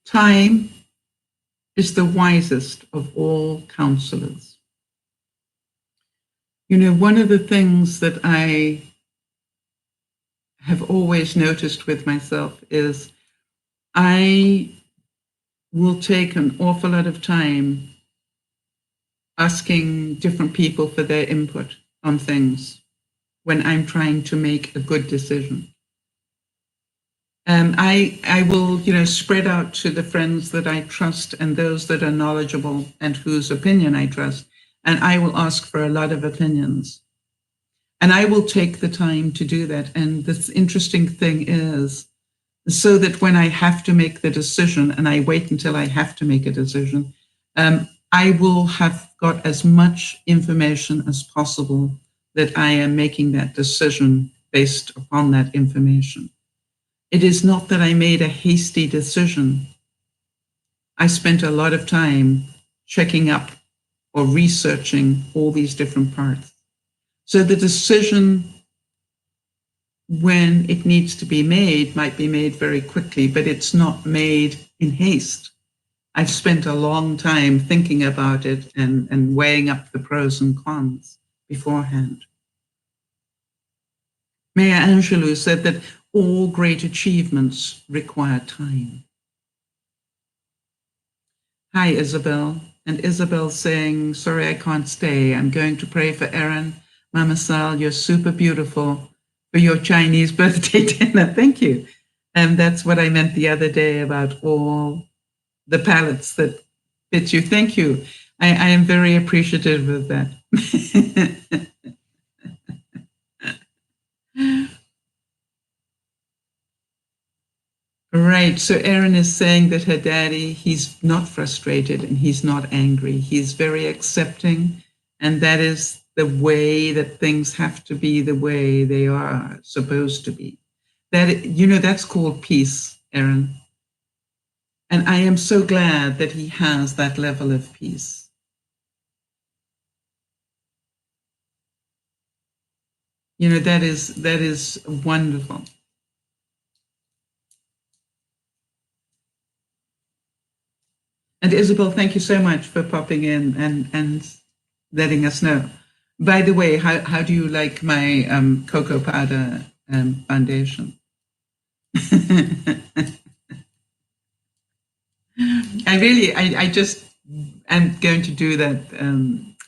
Speaker 1: Time is the wisest of all counselors. You know, one of the things that I have always noticed with myself is I will take an awful lot of time asking different people for their input on things when I'm trying to make a good decision. I will, spread out to the friends that I trust and those that are knowledgeable and whose opinion I trust, and I will ask for a lot of opinions. And I will take the time to do that. And the interesting thing is, so that when I have to make the decision, and I wait until I have to make a decision, I will have got as much information as possible that I am making that decision based upon that information. It is not that I made a hasty decision. I spent a lot of time checking up or researching all these different parts. So the decision, when it needs to be made, might be made very quickly, but it's not made in haste. I've spent a long time thinking about it and weighing up the pros and cons beforehand. Maya Angelou said that all great achievements require time. Hi, Isabel. And Isabel saying, sorry, I can't stay. I'm going to pray for Erin. Mama Sal, you're super beautiful for your Chinese birthday dinner. Thank you. And that's what I meant the other day about all the palettes that fit you. Thank you. I am very appreciative of that. Right. So Erin is saying that her daddy, he's not frustrated and he's not angry. He's very accepting. And that is the way that things have to be, the way they are supposed to be. That, that's called peace, Erin. And I am so glad that he has that level of peace. That is wonderful. And Isabel, thank you so much for popping in and letting us know. By the way, how do you like my cocoa powder foundation? I just am going to do that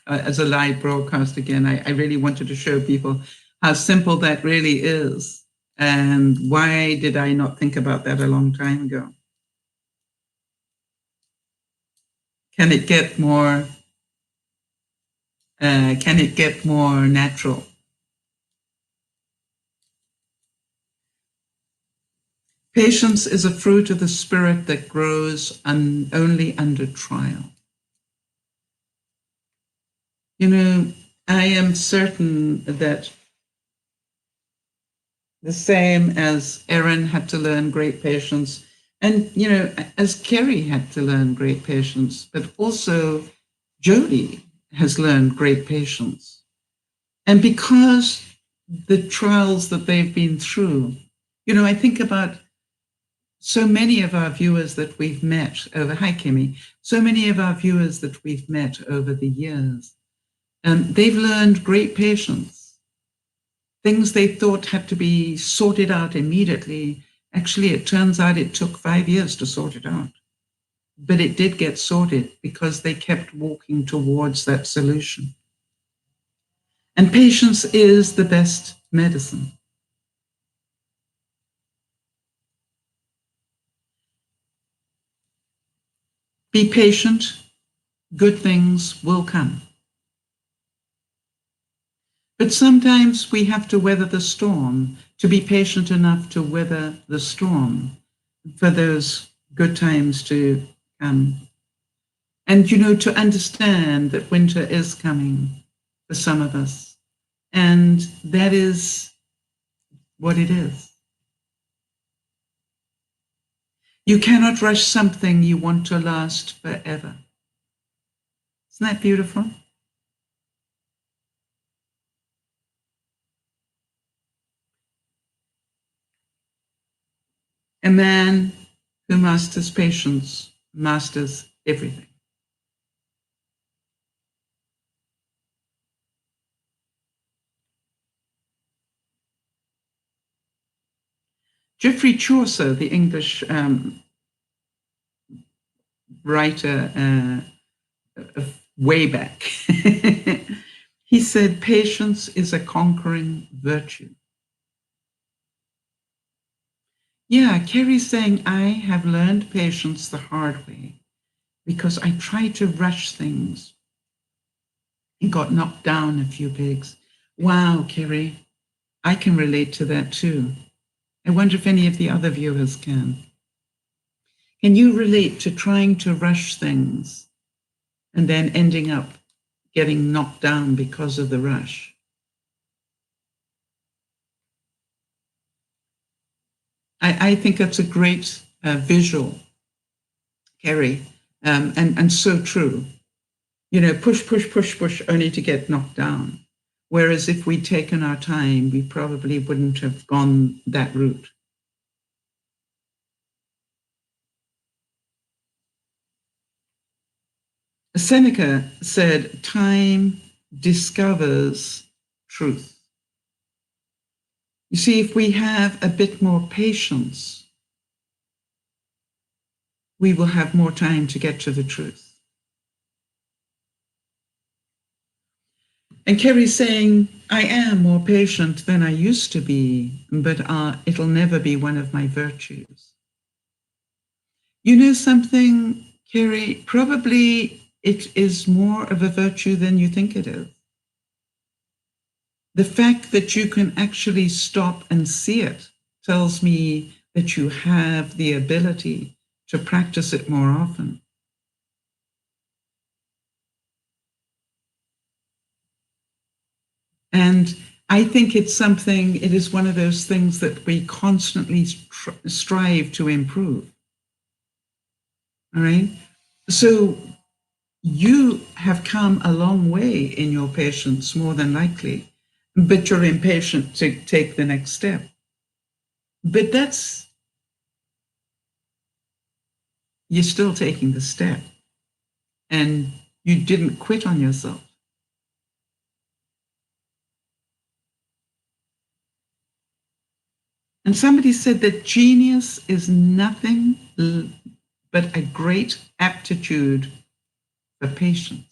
Speaker 1: as a live broadcast again. I really wanted to show people how simple that really is. And why did I not think about that a long time ago? Can it get more natural? Patience is a fruit of the spirit that grows only under trial. I am certain that the same as Erin had to learn great patience, and, as Kerry had to learn great patience, but also Jody has learned great patience. And because the trials that they've been through, I think about so many of our viewers that we've met over, hi Kimmy, so many of our viewers that we've met over the years, they've learned great patience. Things they thought had to be sorted out immediately. Actually, it turns out it took 5 years to sort it out. But it did get sorted because they kept walking towards that solution. And patience is the best medicine. Be patient, good things will come. But sometimes we have to weather the storm, to be patient enough to weather the storm for those good times to come. And, to understand that winter is coming for some of us. And that is what it is. You cannot rush something you want to last forever. Isn't that beautiful? A man who masters patience masters everything. Geoffrey Chaucer, the English writer way back, he said, patience is a conquering virtue. Yeah, Kerry's saying, I have learned patience the hard way because I tried to rush things and got knocked down a few pegs. Wow, Kerry, I can relate to that too. I wonder if any of the other viewers can. Can you relate to trying to rush things and then ending up getting knocked down because of the rush? I think that's a great visual, Kerry, and so true. Push, push, push, push, only to get knocked down. Whereas if we'd taken our time, we probably wouldn't have gone that route. Seneca said, time discovers truth. You see, if we have a bit more patience, we will have more time to get to the truth. And Kerry's saying, I am more patient than I used to be, but it'll never be one of my virtues. You know something, Kerry? Probably it is more of a virtue than you think it is. The fact that you can actually stop and see it tells me that you have the ability to practice it more often. And I think it is one of those things that we constantly strive to improve. All right. So you have come a long way in your patience, more than likely, but you're impatient to take the next step. But you're still taking the step, and you didn't quit on yourself. And somebody said that genius is nothing but a great aptitude for patience.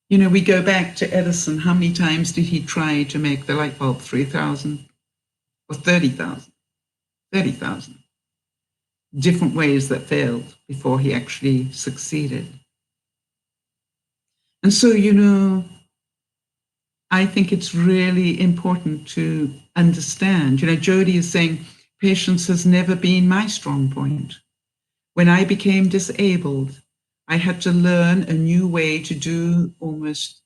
Speaker 1: We go back to Edison. How many times did he try to make the light bulb? 3,000 or 30,000? 30,000. Different ways that failed before he actually succeeded. And so, I think it's really important to understand. Jody is saying, patience has never been my strong point. When I became disabled, I had to learn a new way to do most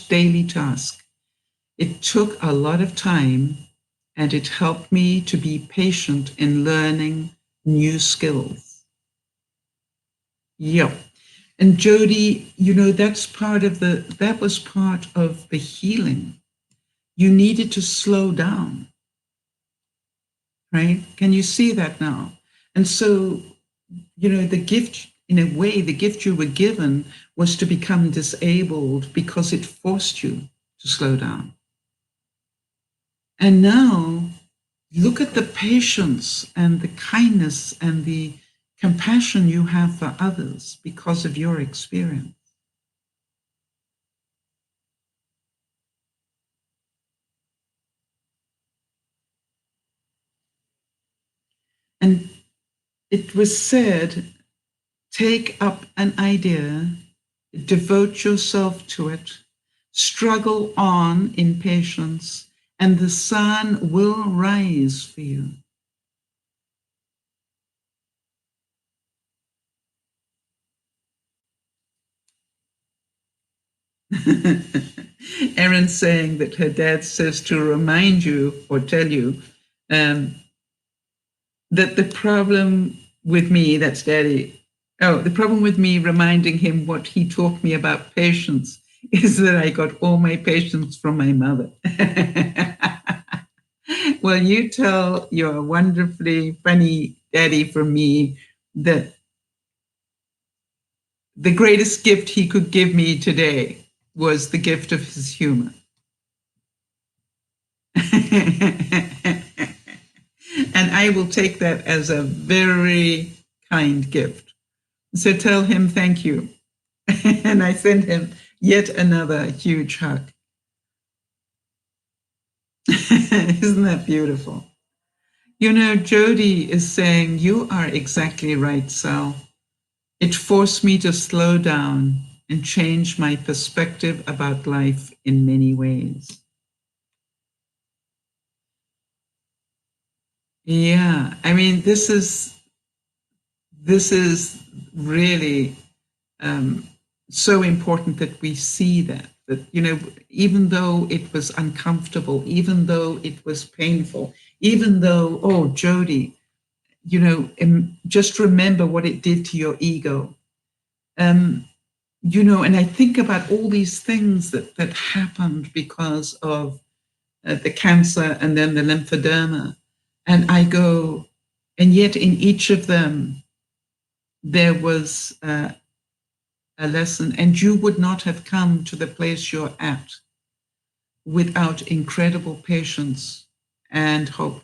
Speaker 1: daily tasks. It took a lot of time, and it helped me to be patient in learning new skills. Yep. And Jody, that was part of the healing. you needed to slow down, right? Can you see that now? And so, the gift, in a way, the gift you were given was to become disabled because it forced you to slow down. And now, look at the patience and the kindness and the compassion you have for others because of your experience. And it was said, take up an idea, devote yourself to it, struggle on in patience, and the sun will rise for you. Erin's saying that her dad says to remind you or tell you that the problem with me, that's Daddy, the problem with me reminding him what he taught me about patience is that I got all my patience from my mother. Well, you tell your wonderfully funny daddy from me that the greatest gift he could give me today was the gift of his humor. And I will take that as a very kind gift. So tell him thank you. And I send him yet another huge hug. Isn't that beautiful? Jody is saying, you are exactly right, Sal. It forced me to slow down and change my perspective about life in many ways. Yeah, I mean, this is really so important that we see that even though it was uncomfortable, even though it was painful, even though, oh, Jody, just remember what it did to your ego. And I think about all these things that happened because of the cancer and then the lymphedema. And I go, and yet in each of them, there was a lesson, and you would not have come to the place you're at without incredible patience and hope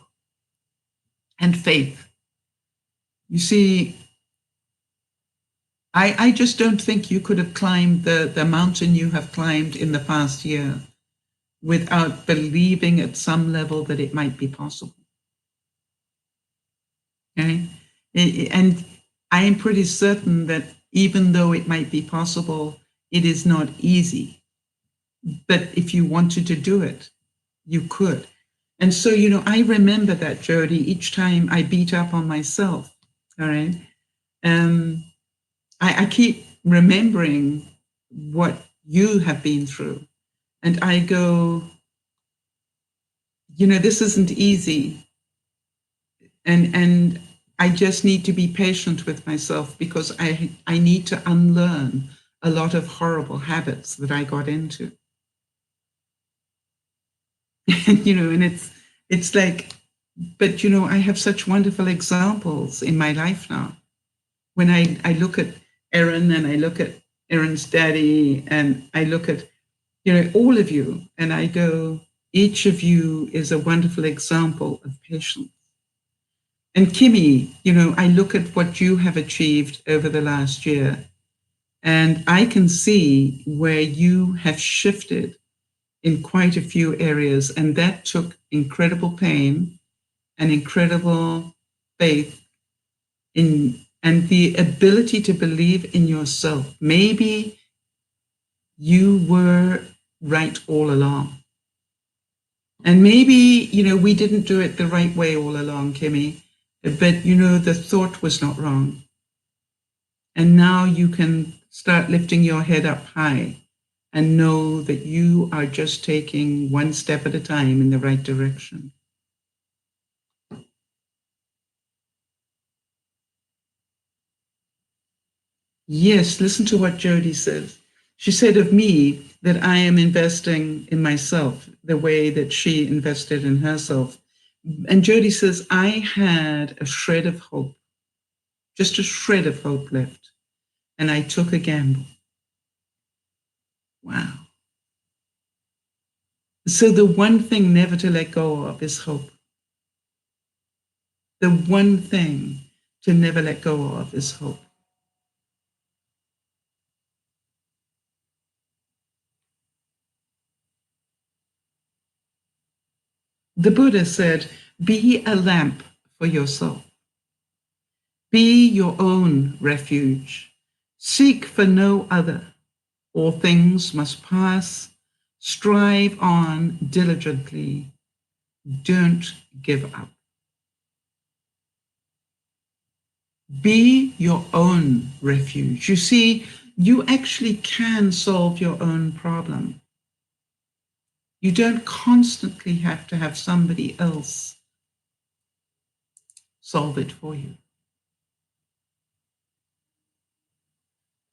Speaker 1: and faith. You see, I just don't think you could have climbed the mountain you have climbed in the past year without believing at some level that it might be possible. Okay? And I am pretty certain that even though it might be possible, it is not easy. But if you wanted to do it, you could. And so, I remember that, Jody, each time I beat up on myself, all right? I keep remembering what you have been through. And I go, this isn't easy. And I just need to be patient with myself because I need to unlearn a lot of horrible habits that I got into. And it's like, but I have such wonderful examples in my life now. When I look at Erin and I look at Erin's daddy and I look at, all of you, and I go, each of you is a wonderful example of patience. And Kimmy, I look at what you have achieved over the last year, and I can see where you have shifted in quite a few areas, and that took incredible pain and incredible faith and the ability to believe in yourself. Maybe you were right all along. And maybe, we didn't do it the right way all along, Kimmy, but, the thought was not wrong. And now you can start lifting your head up high and know that you are just taking one step at a time in the right direction. Yes, listen to what Jody says. She said of me, that I am investing in myself the way that she invested in herself. And Jody says, I had a shred of hope, just a shred of hope left, and I took a gamble. Wow. So the one thing never to let go of is hope. The one thing to never let go of is hope. The Buddha said, be a lamp for your soul. Be your own refuge. Seek for no other. All things must pass. Strive on diligently. Don't give up. Be your own refuge. You see, you actually can solve your own problem. You don't constantly have to have somebody else solve it for you.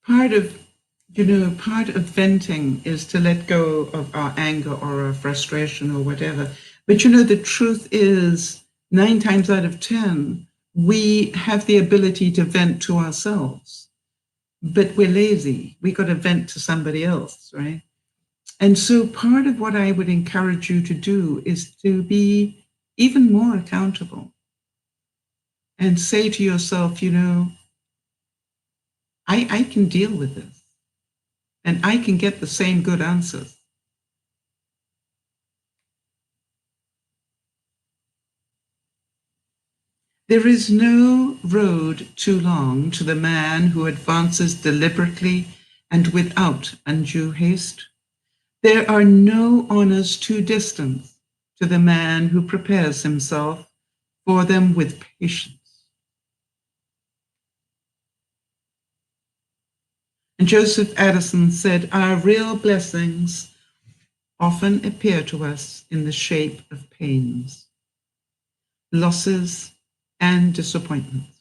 Speaker 1: Part of venting is to let go of our anger or our frustration or whatever. But the truth is 9 times out of 10, we have the ability to vent to ourselves, but we're lazy. We got to vent to somebody else, right? And so part of what I would encourage you to do is to be even more accountable and say to yourself, I can deal with this and I can get the same good answers. There is no road too long to the man who advances deliberately and without undue haste. There are no honors too distant to the man who prepares himself for them with patience. And Joseph Addison said, our real blessings often appear to us in the shape of pains, losses, and disappointments.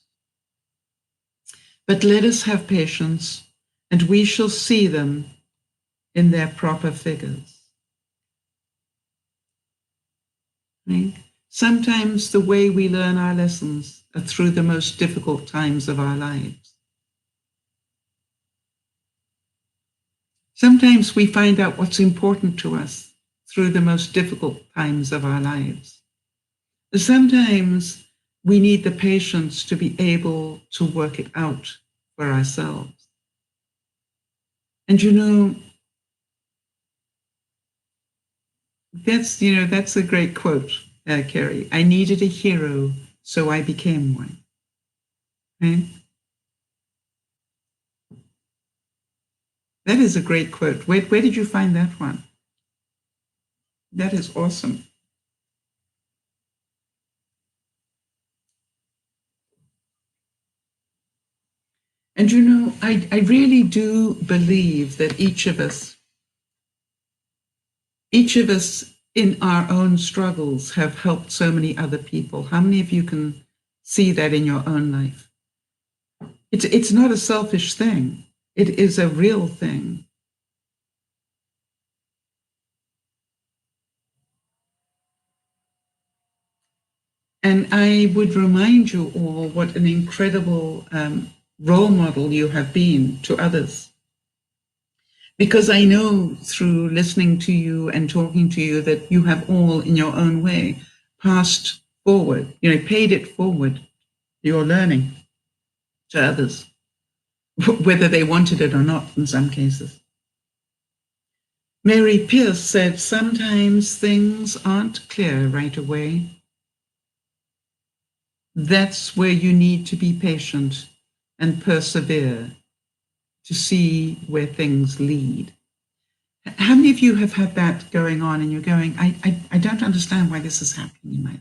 Speaker 1: But let us have patience, and we shall see them in their proper figures. Right? Sometimes the way we learn our lessons are through the most difficult times of our lives. Sometimes we find out what's important to us through the most difficult times of our lives. Sometimes we need the patience to be able to work it out for ourselves. And that's a great quote, Carrie. I needed a hero, so I became one. Right? That is a great quote. Where did you find that one? That is awesome. And I really do believe that each of us in our own struggles have helped so many other people. How many of you can see that in your own life? It's not a selfish thing. It is a real thing. And I would remind you all what an incredible role model you have been to others. Because I know through listening to you and talking to you that you have all in your own way passed forward, paid it forward, your learning to others, whether they wanted it or not in some cases. Mary Pierce said, sometimes things aren't clear right away. That's where you need to be patient and persevere to see where things lead. How many of you have had that going on and you're going, I don't understand why this is happening in my life.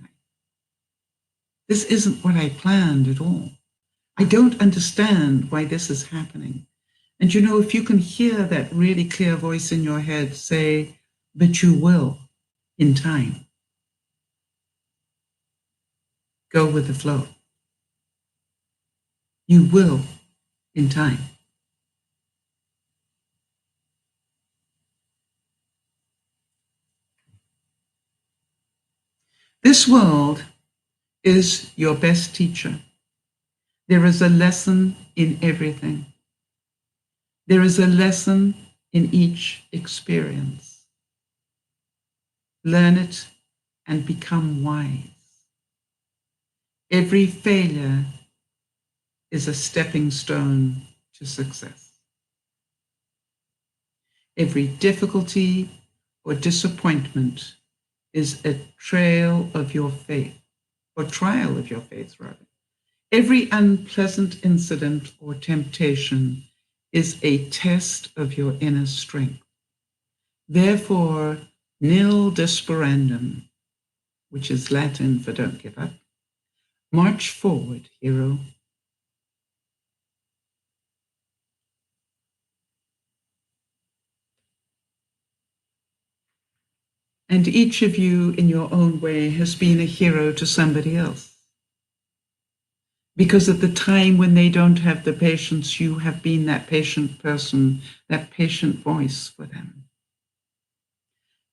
Speaker 1: This isn't what I planned at all. I don't understand why this is happening. And if you can hear that really clear voice in your head say, but you will in time. Go with the flow. You will in time. This world is your best teacher. There is a lesson in everything. There is a lesson in each experience. Learn it and become wise. Every failure is a stepping stone to success. Every difficulty or disappointment is a trail of your faith, or trial of your faith, rather. Every unpleasant incident or temptation is a test of your inner strength. Therefore, nil desperandum, which is Latin for don't give up. March forward, hero. And each of you, in your own way, has been a hero to somebody else. Because at the time when they don't have the patience, you have been that patient person, that patient voice for them.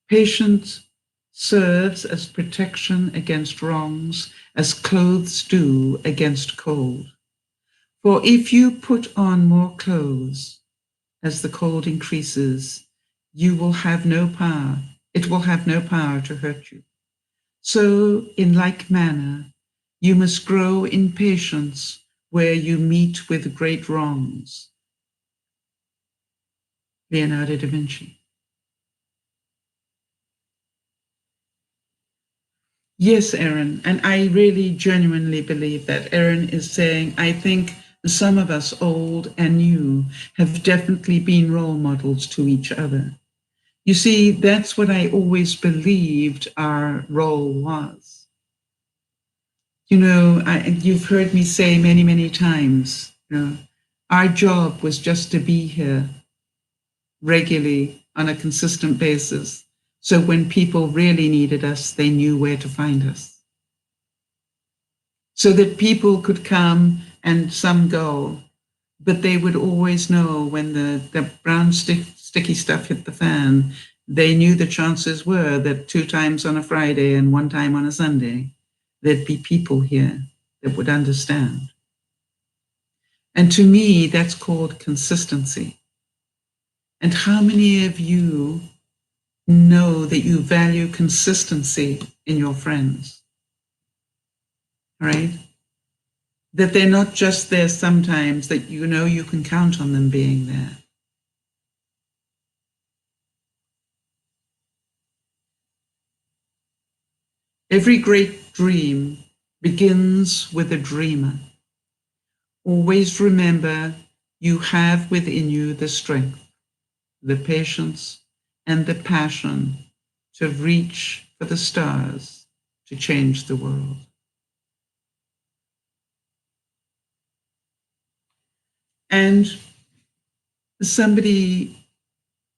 Speaker 1: Patience serves as protection against wrongs, as clothes do against cold. For if you put on more clothes as the cold increases, you will have no power. It will have no power to hurt you. So, in like manner, you must grow in patience where you meet with great wrongs. Leonardo da Vinci. Yes, Erin, and I really genuinely believe that. Erin is saying, I think some of us, old and new, have definitely been role models to each other. You see, that's what I always believed our role was. You know, you've heard me say many, many times, you know, our job was just to be here regularly on a consistent basis. So when people really needed us, they knew where to find us. So that people could come and some go, but they would always know when the brown sticky stuff hit the fan, they knew the chances were that 2 times on a Friday and 1 time on a Sunday, there'd be people here that would understand. And to me, that's called consistency. And how many of you know that you value consistency in your friends? Right? That they're not just there sometimes, that you know you can count on them being there. Every great dream begins with a dreamer. Always remember you have within you the strength, the patience, and the passion to reach for the stars to change the world. And somebody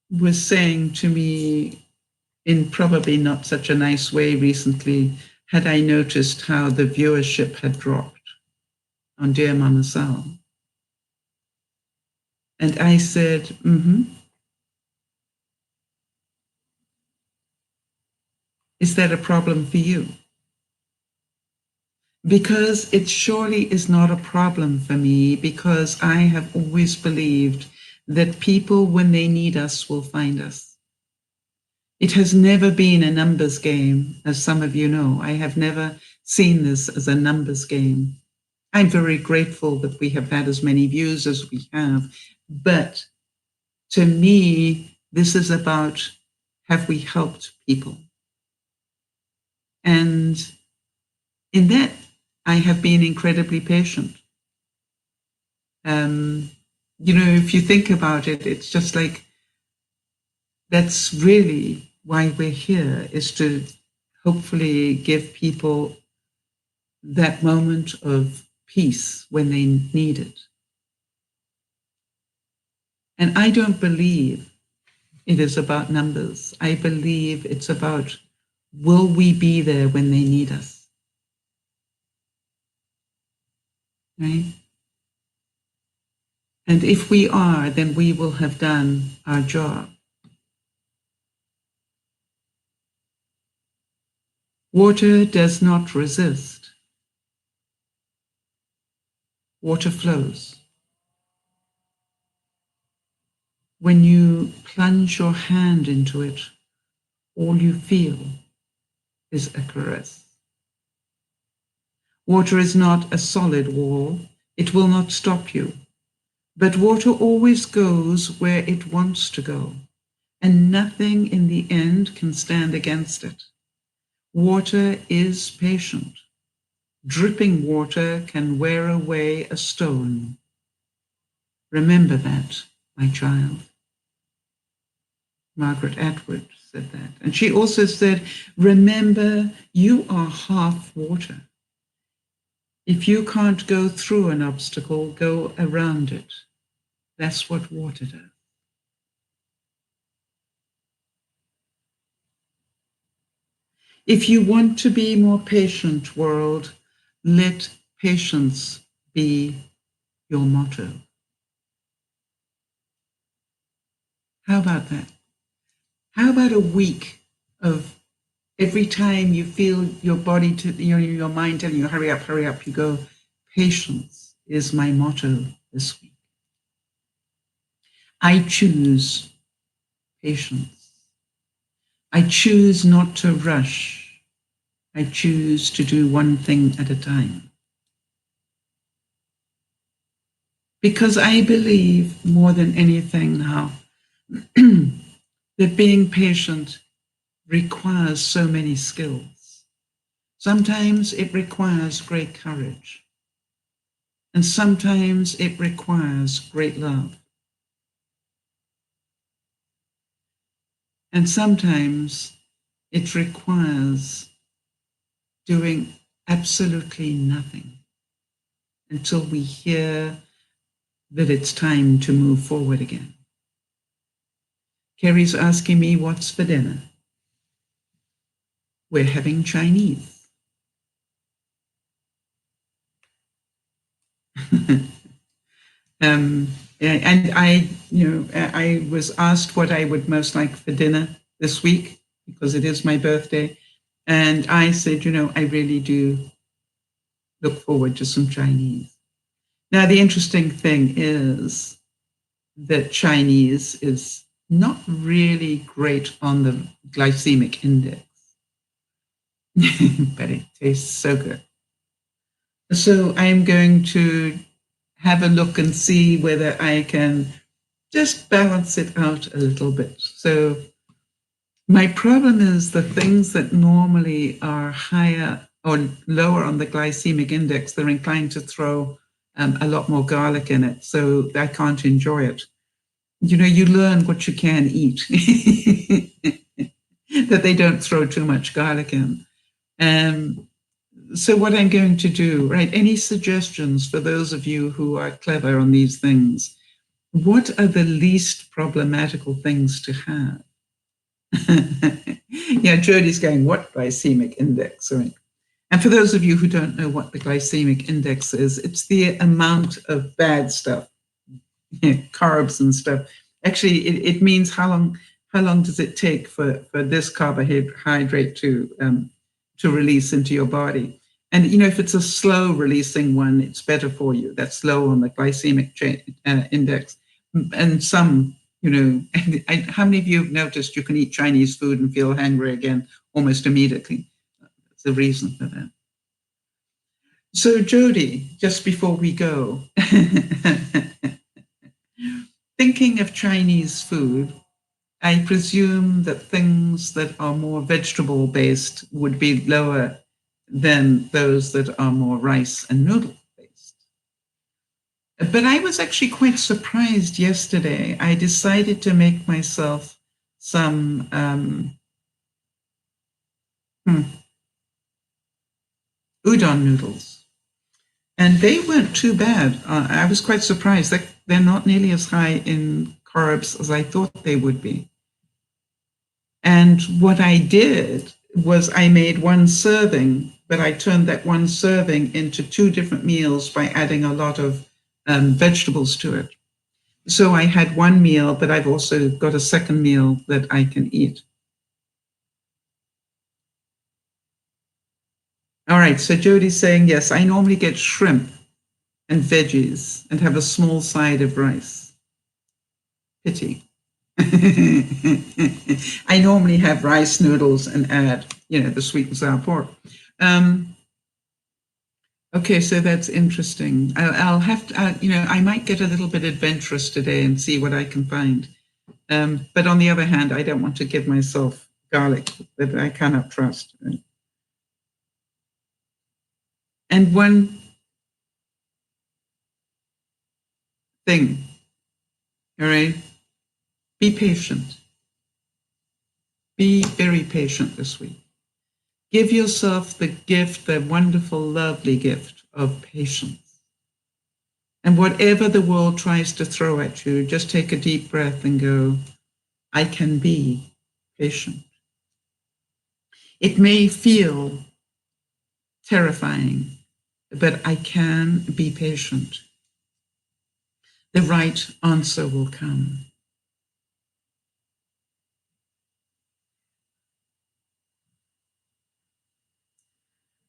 Speaker 1: was saying to me in probably not such a nice way recently, had I noticed how the viewership had dropped on DearMamaSal. And I said, Is that a problem for you? Because it surely is not a problem for me, because I have always believed that people, when they need us, will find us. It has never been a numbers game, as some of you know. I have never seen this as a numbers game. I'm very grateful that we have had as many views as we have. But to me, this is about, have we helped people? And in that, I have been incredibly patient. You know, if you think about it, it's just like, that's really why we're here, is to hopefully give people that moment of peace when they need it. And I don't believe it is about numbers. I believe it's about, will we be there when they need us? Right? And if we are, then we will have done our job. Water does not resist. Water flows. When you plunge your hand into it, all you feel is a caress. Water is not a solid wall. It will not stop you. But water always goes where it wants to go, and nothing in the end can stand against it. Water is patient. Dripping water can wear away a stone. Remember that, my child. Margaret Atwood said that. And she also said, remember, you are half water. If you can't go through an obstacle, go around it. That's what water does. If you want to be more patient, world, let patience be your motto. How about that? How about a week of every time you feel your body, your mind telling you, hurry up, you go, patience is my motto this week. I choose patience. I choose not to rush. I choose to do one thing at a time. Because I believe more than anything now that being patient requires so many skills. Sometimes it requires great courage. And sometimes it requires great love. And sometimes it requires doing absolutely nothing until we hear that it's time to move forward again. Kerry's asking me what's for dinner. We're having Chinese. And I was asked what I would most like for dinner this week because it is my birthday. And I said, I really do look forward to some Chinese. Now, the interesting thing is that Chinese is not really great on the glycemic index, but it tastes so good. So I'm going to have a look and see whether I can just balance it out a little bit. So my problem is the things that normally are higher or lower on the glycemic index, they're inclined to throw a lot more garlic in it, so I can't enjoy it. You learn what you can eat, that they don't throw too much garlic in. So what I'm going to do, right, any suggestions for those of you who are clever on these things? What are the least problematical things to have? Yeah, Jodie's going, what glycemic index? Right. And for those of you who don't know what the glycemic index is, it's the amount of bad stuff, carbs and stuff. Actually, it means how long does it take for this carbohydrate to release into your body. And, if it's a slow releasing one, it's better for you. That's low on the glycemic index. And some, how many of you have noticed you can eat Chinese food and feel hungry again almost immediately? That's the reason for that. So, Jodie, just before we go, thinking of Chinese food, I presume that things that are more vegetable based would be lower than those that are more rice and noodle based. But I was actually quite surprised yesterday. I decided to make myself some udon noodles. And they weren't too bad. I was quite surprised that they're not nearly as high in carbs as I thought they would be. And what I did was I made one serving, but I turned that one serving into 2 different meals by adding a lot of vegetables to it. So I had one meal, but I've also got a second meal that I can eat. All right, so Jody's saying, yes, I normally get shrimp and veggies and have a small side of rice. Pity. I normally have rice noodles and add, the sweet and sour pork. Okay, so that's interesting. I'll have to, I might get a little bit adventurous today and see what I can find. But on the other hand, I don't want to give myself garlic that I cannot trust. Right? And one thing, all right, be patient. Be very patient this week. Give yourself the gift, the wonderful, lovely gift of patience. And whatever the world tries to throw at you, just take a deep breath and go, I can be patient. It may feel terrifying, but I can be patient. The right answer will come.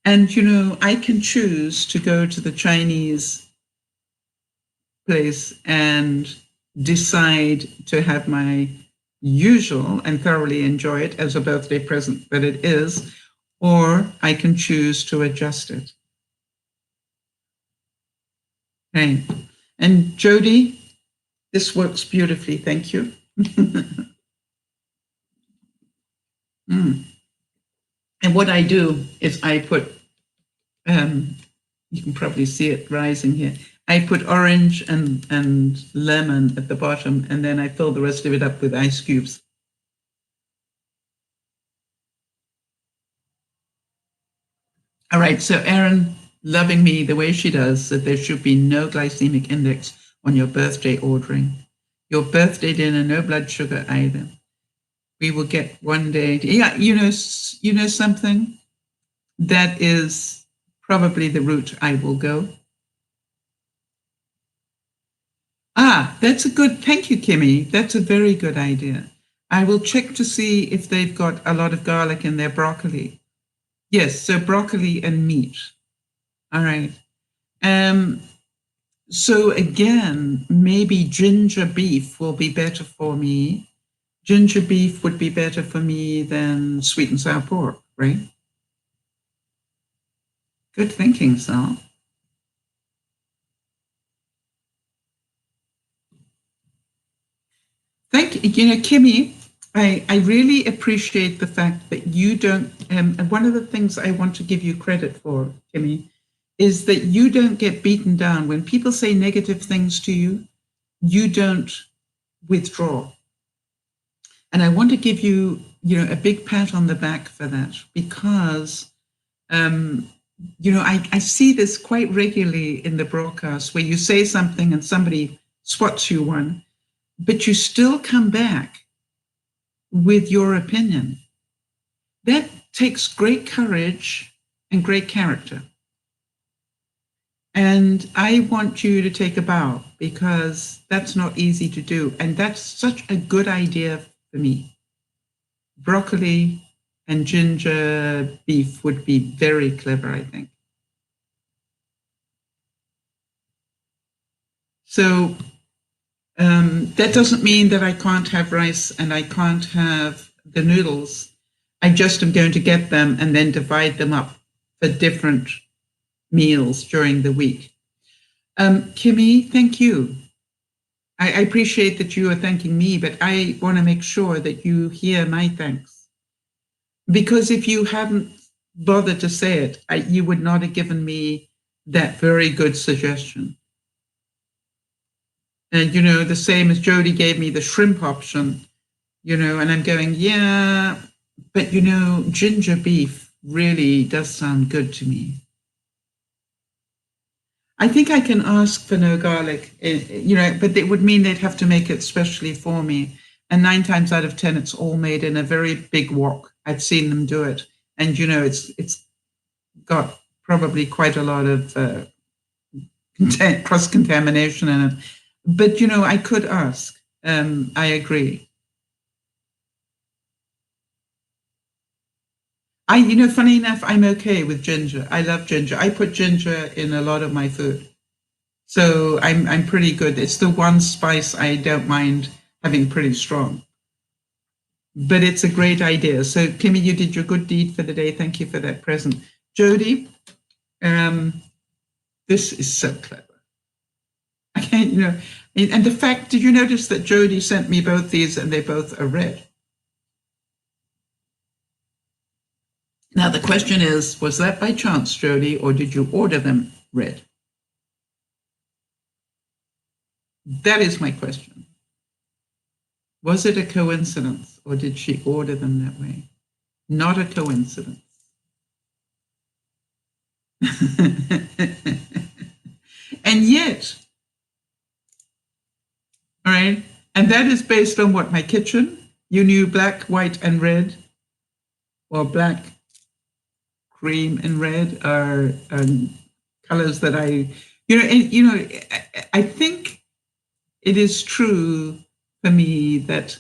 Speaker 1: And, I can choose to go to the Chinese place and decide to have my usual and thoroughly enjoy it as a birthday present that it is, or I can choose to adjust it. Okay. And Jody, this works beautifully. Thank you. And what I do is I put, you can probably see it rising here. I put orange and lemon at the bottom, and then I fill the rest of it up with ice cubes. All right, so Erin, loving me the way she does, that there should be no glycemic index on your birthday ordering. Your birthday dinner, no blood sugar either. We will get one day. Yeah, you know something? That is probably the route I will go. That's a good, thank you, Kimmy. That's a very good idea. I will check to see if they've got a lot of garlic in their broccoli. Yes, so broccoli and meat. All right. So again, maybe ginger beef will be better for me. Ginger beef would be better for me than sweet and sour pork, right? Good thinking, Sal. Thank you. Kimmy, I really appreciate the fact that you don't, and one of the things I want to give you credit for, Kimmy, is that you don't get beaten down. When people say negative things to you, you don't withdraw. And I want to give you, a big pat on the back for that, because, I see this quite regularly in the broadcast where you say something and somebody swats you one, but you still come back with your opinion. That takes great courage and great character. And I want you to take a bow, because that's not easy to do. And that's such a good idea for me. Broccoli and ginger beef would be very clever, I think. So that doesn't mean that I can't have rice and I can't have the noodles. I just am going to get them and then divide them up for different meals during the week. Kimmy, thank you. I appreciate that you are thanking me, but I want to make sure that you hear my thanks. Because if you hadn't bothered to say it, you would not have given me that very good suggestion. And, the same as Jody gave me the shrimp option, and I'm going, yeah, but, ginger beef really does sound good to me. I think I can ask for no garlic, but it would mean they'd have to make it specially for me. And 9 times out of 10, it's all made in a very big wok. I've seen them do it. And, it's got probably quite a lot of cross-contamination in it. But, I could ask. I agree. Funny enough, I'm okay with ginger. I love ginger. I put ginger in a lot of my food. So I'm pretty good. It's the one spice I don't mind having pretty strong. But it's a great idea. So Kimmy, you did your good deed for the day. Thank you for that present. Jody, this is so clever. I can't, and the fact, did you notice that Jody sent me both these and they both are red? Now the question is, was that by chance, Jody, or did you order them red? That is my question. Was it a coincidence, or did she order them that way? Not a coincidence. And yet, all right, and that is based on what, my kitchen? You knew black, white, and red, or black, cream, and red are colors that I think it is true for me that,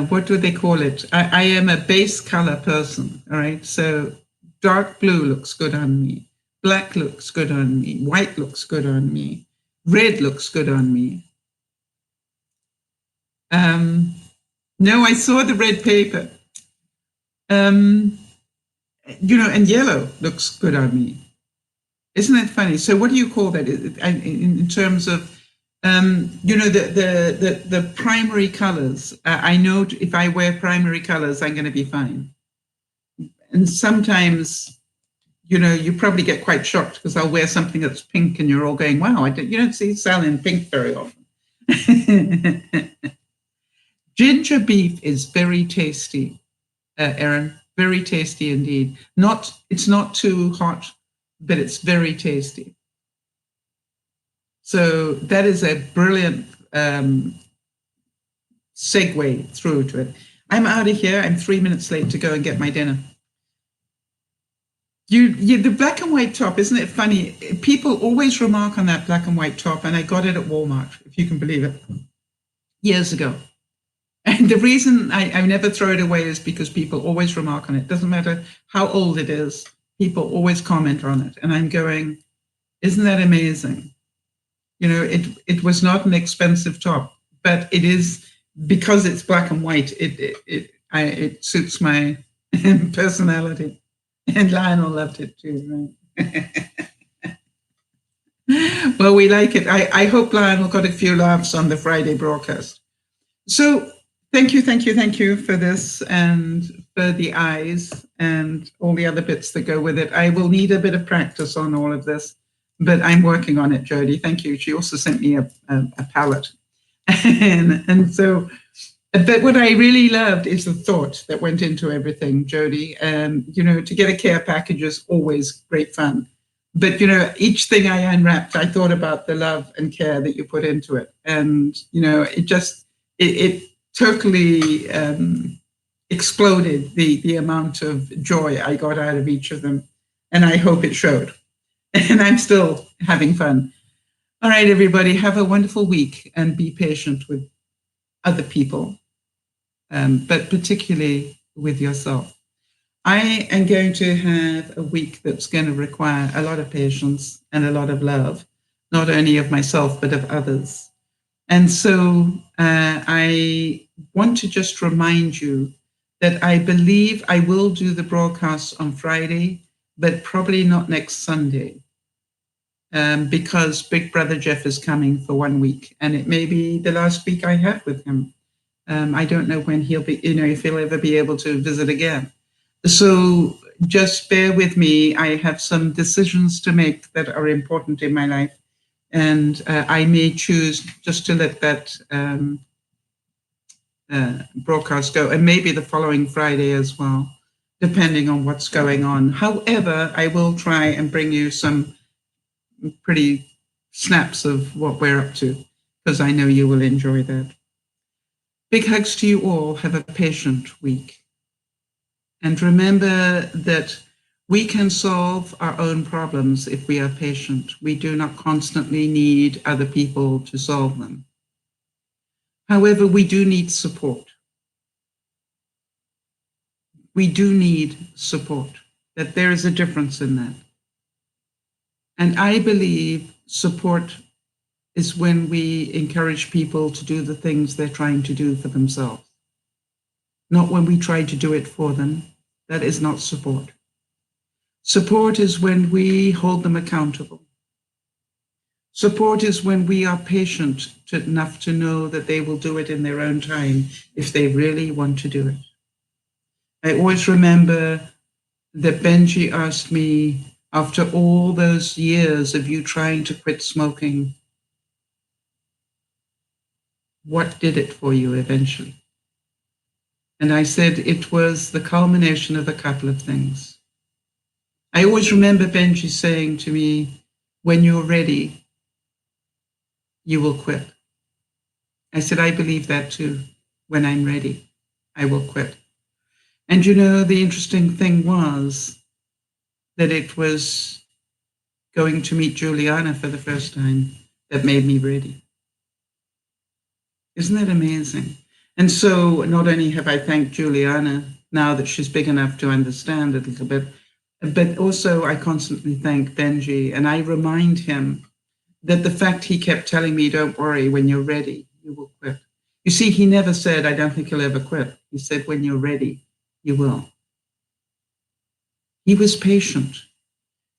Speaker 1: what do they call it? I am a base color person, all right? So dark blue looks good on me. Black looks good on me. White looks good on me. Red looks good on me. No, I saw the red paper. And yellow looks good on me. Isn't that funny? So what do you call that in terms of, the primary colors? I know if I wear primary colors, I'm going to be fine. And sometimes, you probably get quite shocked because I'll wear something that's pink and you're all going, wow, you don't see Sal in pink very often. Ginger beef is very tasty, Erin, very tasty indeed. It's not too hot, but it's very tasty. So that is a brilliant segue through to it. I'm out of here. I'm 3 minutes late to go and get my dinner. The black and white top, isn't it funny? People always remark on that black and white top, and I got it at Walmart, if you can believe it, years ago. And the reason I never throw it away is because people always remark on it. Doesn't matter how old it is, people always comment on it. And I'm going, isn't that amazing? It was not an expensive top, but it is, because it's black and white, it suits my personality. And Lionel loved it too, right? Well, we like it. I hope Lionel got a few laughs on the Friday broadcast. So thank you for this, and for the eyes and all the other bits that go with it. I will need a bit of practice on all of this, but I'm working on it, Jody. Thank you. She also sent me a palette. and so, but what I really loved is the thought that went into everything, Jody. To get a care package is always great fun. But, each thing I unwrapped, I thought about the love and care that you put into it. And, it totally exploded the amount of joy I got out of each of them. And I hope it showed. And I'm still having fun. All right, everybody, have a wonderful week and be patient with other people, but particularly with yourself. I am going to have a week that's going to require a lot of patience and a lot of love, not only of myself, but of others. And so I want to just remind you that I believe I will do the broadcast on Friday, but probably not next Sunday, because Big Brother Jeff is coming for 1 week, and it may be the last week I have with him. I don't know when he'll be, if he'll ever be able to visit again. So just bear with me. I have some decisions to make that are important in my life, and I may choose just to let that broadcast go, and maybe the following Friday as well, depending on what's going on. However, I will try and bring you some pretty snaps of what we're up to, because I know you will enjoy that. Big hugs to you all. Have a patient week. And remember that we can solve our own problems if we are patient. We do not constantly need other people to solve them. However, we do need support. we do need support, that there is a difference in that. And I believe support is when we encourage people to do the things they're trying to do for themselves, not when we try to do it for them. That is not support. Support is when we hold them accountable. Support is when we are patient enough to know that they will do it in their own time if they really want to do it. I always remember that Benji asked me, after all those years of you trying to quit smoking, what did it for you eventually? And I said it was the culmination of a couple of things. I always remember Benji saying to me, when you're ready, you will quit. I said, I believe that too. When I'm ready, I will quit. And you know, the interesting thing was that it was going to meet Juliana for the first time that made me ready. Isn't that amazing? And so not only have I thanked Juliana now that she's big enough to understand it a little bit, but also I constantly thank Benji, and I remind him that the fact he kept telling me, don't worry, when you're ready, you will quit. You see, he never said, I don't think you'll ever quit. He said, when you're ready, you will. He was patient.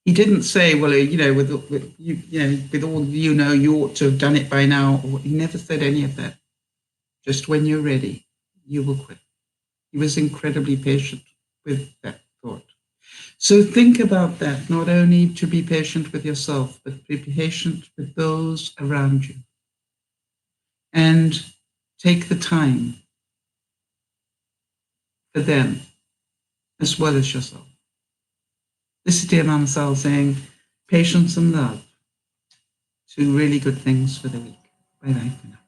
Speaker 1: He didn't say, well, with all you ought to have done it by now. He never said any of that. Just when you're ready, you will quit. He was incredibly patient with that thought. So think about that, not only to be patient with yourself, but be patient with those around you. And take the time for them as well as yourself. This is DearMamaSal saying patience and love, two really good things for the week. Bye-bye for now.